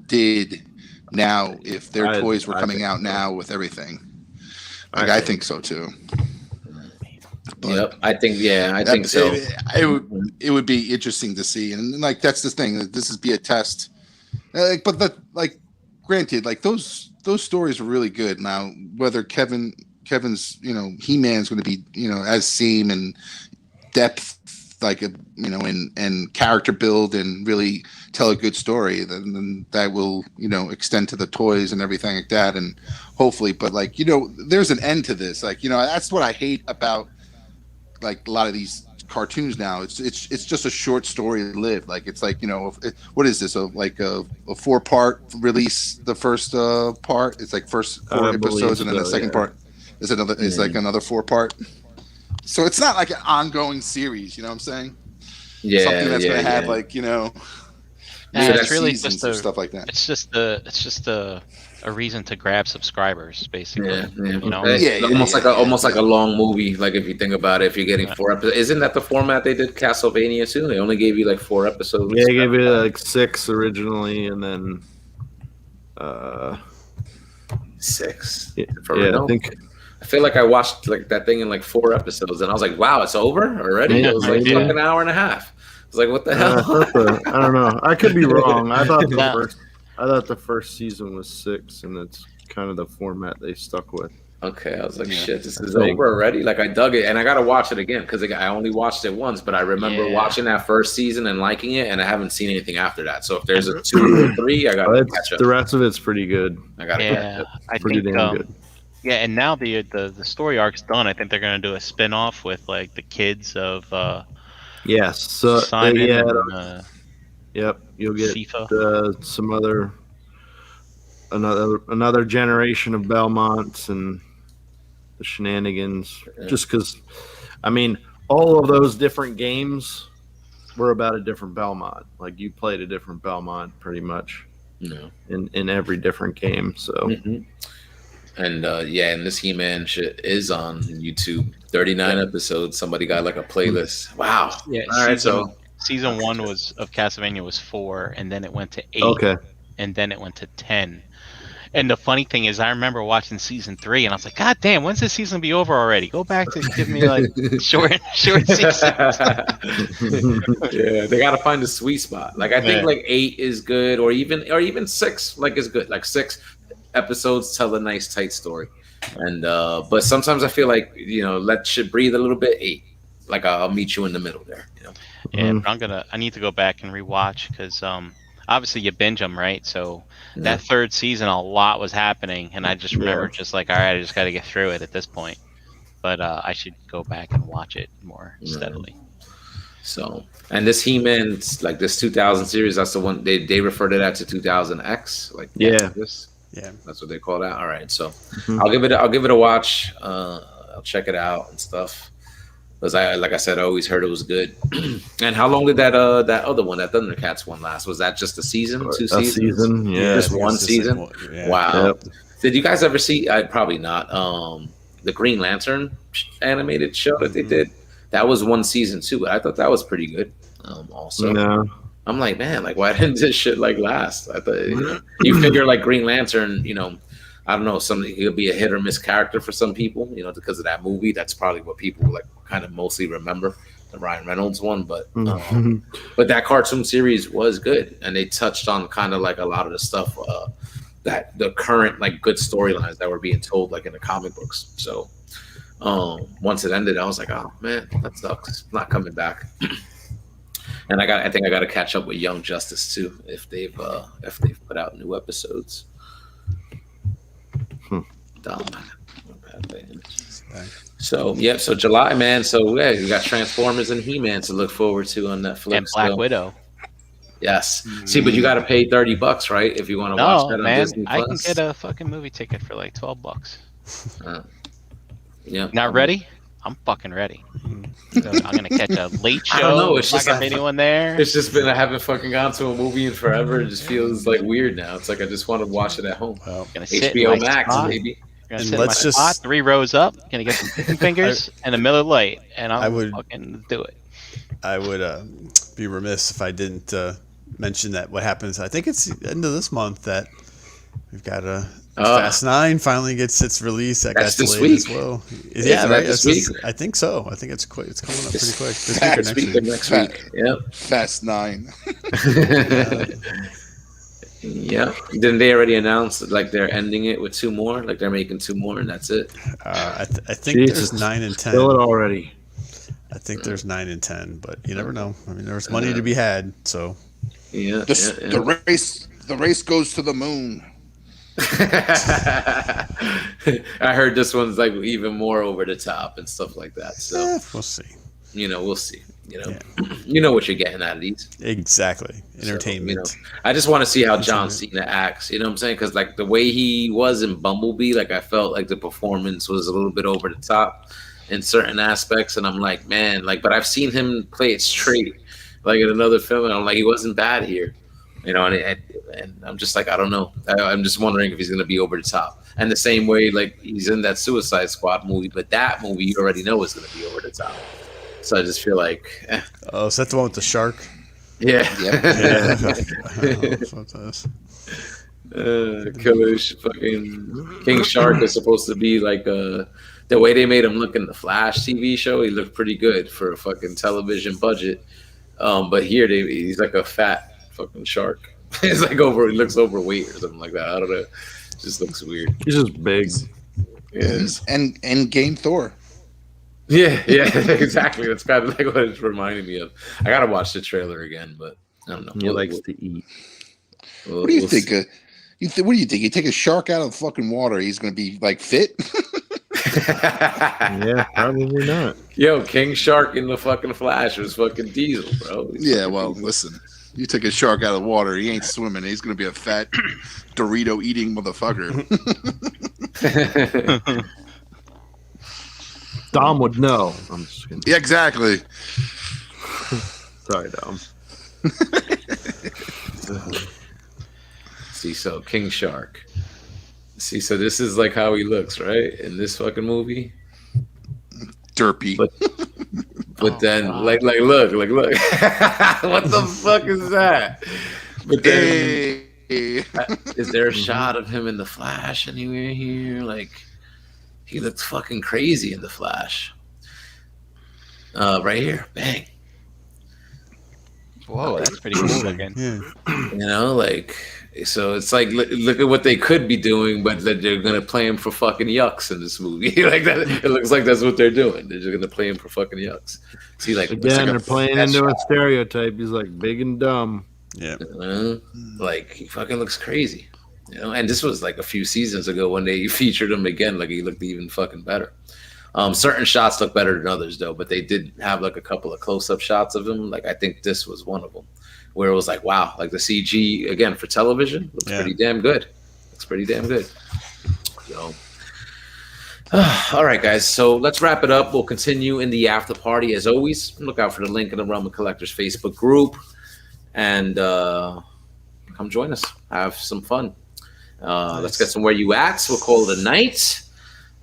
did now if their toys were coming out now with everything? Like, I think so too. But Yep, I think so. It would be interesting to see, and like that's the thing. This is be a test. Granted, like those stories are really good. Now, whether Kevin's He-Man's going to be as seam and depth, like and character build and really tell a good story, then that will extend to the toys and everything like that, and hopefully. But there's an end to this. That's what I hate about like a lot of these cartoons now. It's just a short story lived. Like it's like what is this? A 4-part release. The first part. It's like first 4 episodes, and then the second part is like another 4-part. So it's not like an ongoing series. You know what I'm saying? Yeah, something that's going to have it's really seasons just or stuff like that. It's just a reason to grab subscribers, basically. Yeah. Almost like a long movie. Like if you think about it, if you're getting 4 episodes, isn't that the format they did Castlevania too? They only gave you like 4 episodes. Yeah, they gave you like 6 originally, and then 6. Yeah, I think. I feel like I watched like that thing in like 4 episodes, and I was like, "Wow, it's over already!" It was like an hour and a half. I was like, "What the hell?" I don't know. I could be wrong. I thought the first season was 6, and it's kind of the format they stuck with. Okay, I was like, Yeah. shit, this is Like- over already. Like, I dug it, and I gotta watch it again because I only watched it once. But I remember Yeah. watching that first season and liking it, and I haven't seen anything after that. So if there's a 2 or 3, I gotta catch up. The rest of it's pretty good. I gotta catch Yeah, up. I Pretty think. damn good. Yeah, and now the story arc's done. I think they're gonna do a spin-off with like the kids of Yes. So Simon yeah. and Yep. You'll get Sifa. some another generation of Belmonts and the shenanigans. Yeah. Just because, I mean, all of those different games were about a different Belmont. Like you played a different Belmont pretty much No. in every different game. So Mhm. And and this He-Man shit is on YouTube. 39 episodes. Somebody got like a playlist. Wow. Yeah, All right, so season 1 of Castlevania was 4, and then it went to 8, okay. and then it went to 10. And the funny thing is, I remember watching season 3, and I was like, God damn, when's this season be over already? Go back to give me like short seasons. Yeah, they gotta find the sweet spot. Like I think Yeah. like 8 is good, or even 6 like is good. Like 6 episodes tell a nice tight story, and but sometimes I feel like let shit breathe a little bit. 8, like I'll meet you in the middle there. Yeah, but I need to go back and rewatch because obviously you binge them, right? So that third season, a lot was happening, and I just remember just like, all right, I just got to get through it at this point. But I should go back and watch it more steadily. So, and this He-Man, like this 2000 series, that's the one they refer to that to 2000X, like Yeah. this. Yeah. That's what they call that. All right, so Mhm. I'll give it a watch. I'll check it out and stuff. Because like I said, I always heard it was good. And how long did that other one, that Thundercats one, last? Was that just a season, 2 A seasons? season, yeah. Just I think one it's season? yeah. Wow. Yep. Did you guys ever see? Probably not. The Green Lantern animated show that they did. That was one season too. But I thought that was pretty good. Also, No. I'm like, man, like why didn't this shit like last? I thought you figure like Green Lantern, I don't know, he'll be a hit or miss character for some people, because of that movie. That's probably what people like kind of mostly remember, the Ryan Reynolds one. But but that cartoon series was good, and they touched on kind of like a lot of the stuff that the current like good storylines that were being told like in the comic books. So once it ended, I was like, oh man, that sucks. It's not coming back. And I think I got to catch up with Young Justice too if they've put out new episodes. Dumb. So so July, man. So yeah, you got Transformers and He-Man to look forward to on Netflix. And Black So, Widow. yes. See, but you got to pay $30, right? If you want to watch No, that on man, Disney I Plus. can get a fucking movie ticket for like $12. Yeah. Not ready? I'm fucking ready. I'm gonna catch a late show. I don't know, it's Not just gonna like- be anyone there. It's just been I haven't fucking gone to a movie in forever. It just feels like weird now. It's like I just want to watch it at home. Well, Gonna sit HBO in my Max, spot. baby. Gonna And sit in my let's just- spot, 3 rows up. Gonna get some chicken fingers and a Miller Lite, and I I'll would- fucking do it. I would be remiss if I didn't mention that what happens. I think it's the end of this month that we've got Fast 9 finally gets its release. That got That's this delayed as week. well. Isn't Yeah, that right. this That's week? I think so. I think it's quick. It's coming up pretty quick. This week or Fast next Speak of week. next week. Yep. Fast 9. Yeah. Didn't they already announce like they're ending it with 2 more? Like they're making 2 more and that's it. I think Jesus. there's 9 and 10. Kill it already. I think there's 9 and 10, but you never know. I mean, there's money to be had, so Yeah. The race goes to the moon. I heard this one's like even more over the top and stuff like that. So we'll see. we'll see. You know what you're getting out of these. Exactly, entertainment. So, I just want to see how John Cena acts. You know what I'm saying? Because like the way he was in Bumblebee, like I felt like the performance was a little bit over the top in certain aspects, and I'm like, man, like, but I've seen him play it straight, like in another film, and I'm like, he wasn't bad here. And I'm just like, I don't know. I'm just wondering if he's going to be over the top. And the same way, like he's in that Suicide Squad movie, but that movie you already know is going to be over the top. So I just feel like, Oh, is that the one with the shark? yeah. Killer fucking King Shark is supposed to be like the way they made him look in the Flash TV show. He looked pretty good for a fucking television budget. But here he's like a fat fucking shark. He's like he looks overweight or something like that. I don't know. It just looks weird. He's just big. Yes. And Game Thor. Yeah, exactly. That's kind of like what it's reminding me of. I gotta watch the trailer again, but I don't know. He likes to eat. What do you think? What do you think? You take a shark out of fucking water, he's going to be like fit? Yeah, probably not. Yo, King Shark in the fucking Flash was fucking Diesel, bro. Yeah, well, listen. You take a shark out of the water, he ain't swimming. He's going to be a fat Dorito eating motherfucker. Dom would know. I'm just kidding. Yeah, exactly. Sorry, Dom. See, so King Shark. See, so this is like how he looks, right? In this fucking movie. Derpy. But then, like, look. What the fuck is that? But then, is there a shot of him in the Flash anywhere here? Like, he looks fucking crazy in the Flash. Right here, bang. Whoa, that's pretty cool looking. Yeah. You know, like, so it's like, look at what they could be doing, but that they're gonna play him for fucking yucks in this movie. Like that, it looks like that's what they're doing. They're just gonna play him for fucking yucks. See, like Again, like they're playing into a stereotype. He's like big and dumb. Yeah. like he fucking looks crazy. You know, and this was like a few seasons ago when they featured him again. Like he looked even fucking better. Certain shots look better than others though, but they did have like a couple of close-up shots of him. Like I think this was one of them, where it was like, wow, like the CG again for television looks pretty damn good. Looks pretty damn good. So, all right, guys. So let's wrap it up. We'll continue in the after party as always. Look out for the link in the Realm of Collectors Facebook group, and come join us. Have some fun. Let's get some where you at. We'll call it a night.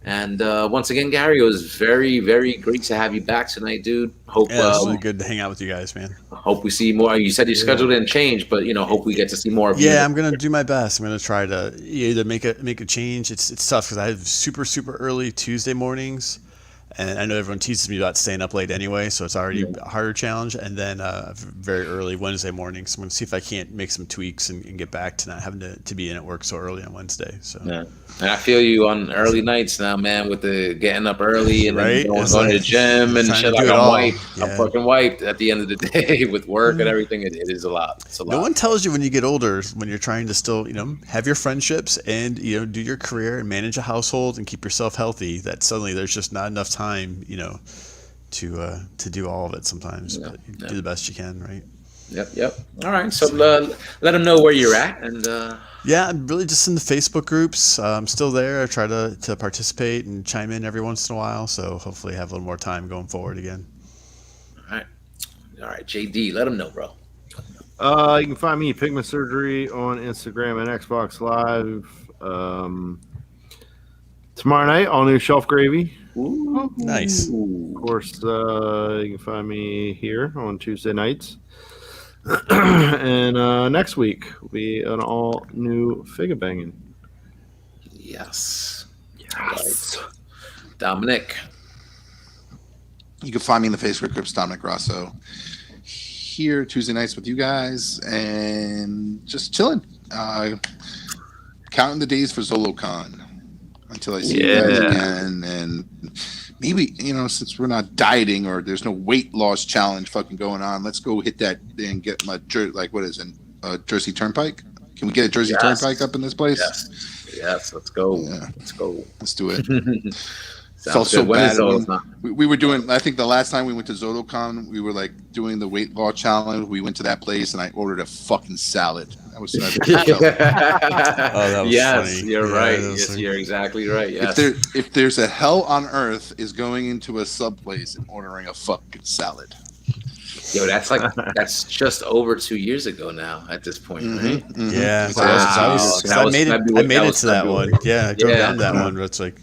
And once again, Gary, it was very, very great to have you back tonight, dude. Hope it's really good to hang out with you guys, man. Hope we see more. You said your schedule didn't change, but hope we get to see more of you. Yeah, I'm gonna do my best. I'm gonna try to either make a change. It's tough because I have super early Tuesday mornings, and I know everyone teases me about staying up late anyway, so it's already a harder challenge. And then very early Wednesday morning, so I'm gonna see if I can't make some tweaks and get back to not having to be in at work so early on Wednesday. So. Yeah. And I feel you on early nights now, man, with the getting up early and then going to the gym and shit. Like I'm wiped. Yeah. I'm fucking wiped at the end of the day with work and everything. It is a lot. It's a lot. No one tells you when you get older, when you're trying to still, have your friendships and, do your career and manage a household and keep yourself healthy, that suddenly there's just not enough time, to do all of it sometimes. But you do the best you can, right? Yep. All right. So let them know where you're at. And yeah, I'm really just in the Facebook groups. I'm still there. I try to participate and chime in every once in a while. So hopefully have a little more time going forward again. All right. JD, let them know, bro. You can find me Pigment Surgery on Instagram and Xbox Live. Tomorrow night, all new Shelf Gravy. Ooh, nice. Of course, you can find me here on Tuesday nights. And next week will be an all new Figure Banging. Yes. Right. Dominic. You can find me in the Facebook group, Dominic Rosso. Here Tuesday nights with you guys and just chilling. Counting the days for ZoloCon until I see you guys again. And maybe, since we're not dieting or there's no weight loss challenge fucking going on, let's go hit that and get my, Jersey Turnpike? Can we get a Jersey Turnpike up in this place? Yes, let's go. Yeah. Let's go. Let's do it. Felt so bad. We were doing, I think the last time we went to ZoloCon, we were like doing the weight loss challenge. We went to that place and I ordered a fucking salad. That was that was funny. You're right. Yes, you're exactly right. Yes. If there's a hell on earth is going into a sub place and ordering a fucking salad. Yo, that's just over 2 years ago now at this point, right? Mm-hmm. Yeah. I made it to that one. Yeah, I drove down that one. But it's like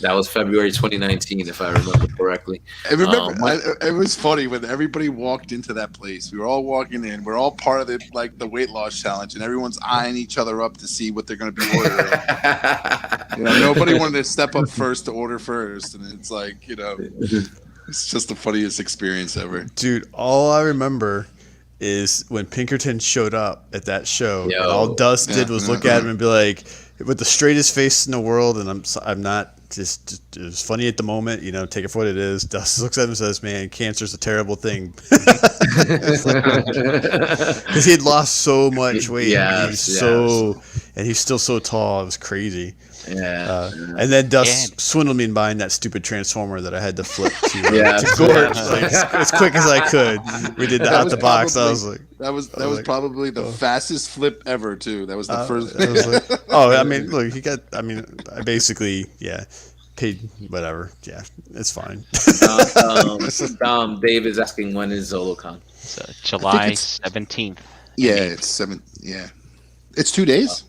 that was February 2019, if I remember correctly. I remember it was funny when everybody walked into that place. We were all walking in. We're all part of the weight loss challenge, and everyone's eyeing each other up to see what they're going to be ordering. Nobody wanted to step up first to order first, and it's like it's just the funniest experience ever. Dude, all I remember is when Pinkerton showed up at that show, and all Dust did was look at him and be like, with the straightest face in the world, and I'm not just it was funny at the moment, take it for what it is. Dustin looks at him and says, "Man, cancer's a terrible thing." Because he had lost so much weight. Yes, And he's still so tall. It was crazy. Yeah. And then Dust swindled me in buying that stupid transformer that I had to flip to Yeah. Gorge as quick as I could. We did that out the box. I was like, that was probably the fastest flip ever too. That was the first. I was like, I mean, look, I basically, paid whatever. Yeah, it's fine. Dave is asking when is ZoloCon? So July 17th. Yeah, it's 7. Yeah, it's 2 days.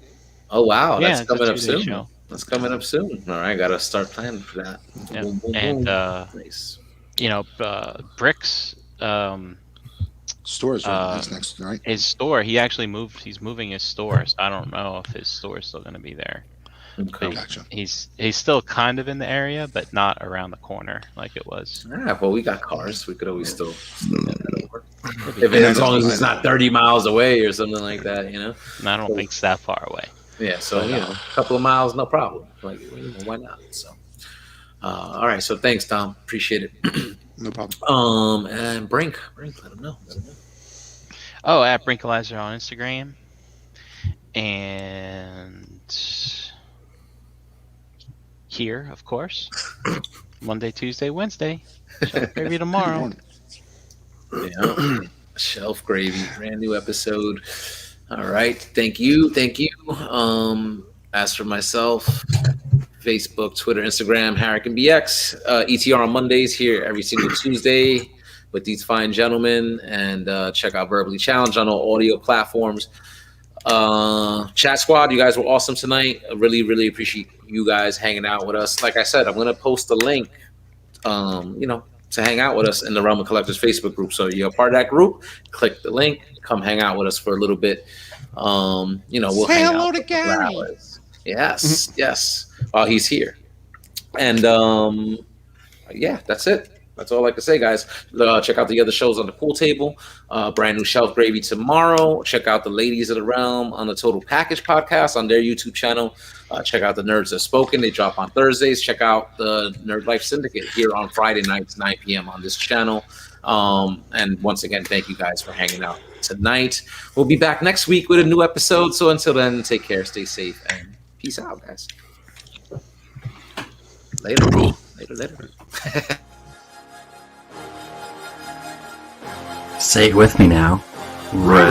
Oh wow, Yeah, that's it's a coming up 2-day soon. show. That's coming up soon. All right, gotta start planning for that. Yeah. Boom, boom, And boom. Nice. Bricks, Stores is next, right? his store. He's moving his store. So I don't know if his store is still going to be there. Okay. Gotcha. He's still kind of in the area, but not around the corner like it was. Yeah, well, we got cars. We could always still get that over. As long as it's not 30 miles away or something like that, And I don't think it's that far away. Yeah, so a couple of miles, no problem. Like, why not? So, all right. So thanks, Tom. Appreciate it. No problem. And Brink, let him know. Oh, at Brinkalizer on Instagram, and here, of course, Monday, Tuesday, Wednesday. Maybe tomorrow. Yeah. Shelf Gravy, brand new episode. All right. Thank you. As for myself, Facebook, Twitter, Instagram, Harrican BX, ETR on Mondays here every single Tuesday with these fine gentlemen, and check out Verbally Challenged on all audio platforms. Chat Squad, you guys were awesome tonight. I really, really appreciate you guys hanging out with us. Like I said, I'm going to post a link, to hang out with us in the Realm of Collectors Facebook group. So you're a part of that group, click the link, come hang out with us for a little bit. We'll Say hang hello out to for Gary. hours. Yes, while he's here. And that's it. That's all I can say, guys. Check out the other shows on the pool table. Brand new Shelf Gravy tomorrow. Check out the Ladies of the Realm on the Total Package podcast on their YouTube channel. Check out the Nerds That Spoken. They drop on Thursdays. Check out the Nerd Life Syndicate here on Friday nights, 9 p.m. on this channel. And once again, thank you guys for hanging out tonight. We'll be back next week with a new episode. So until then, take care, stay safe, and peace out, guys. Later. Say it with me now. Really?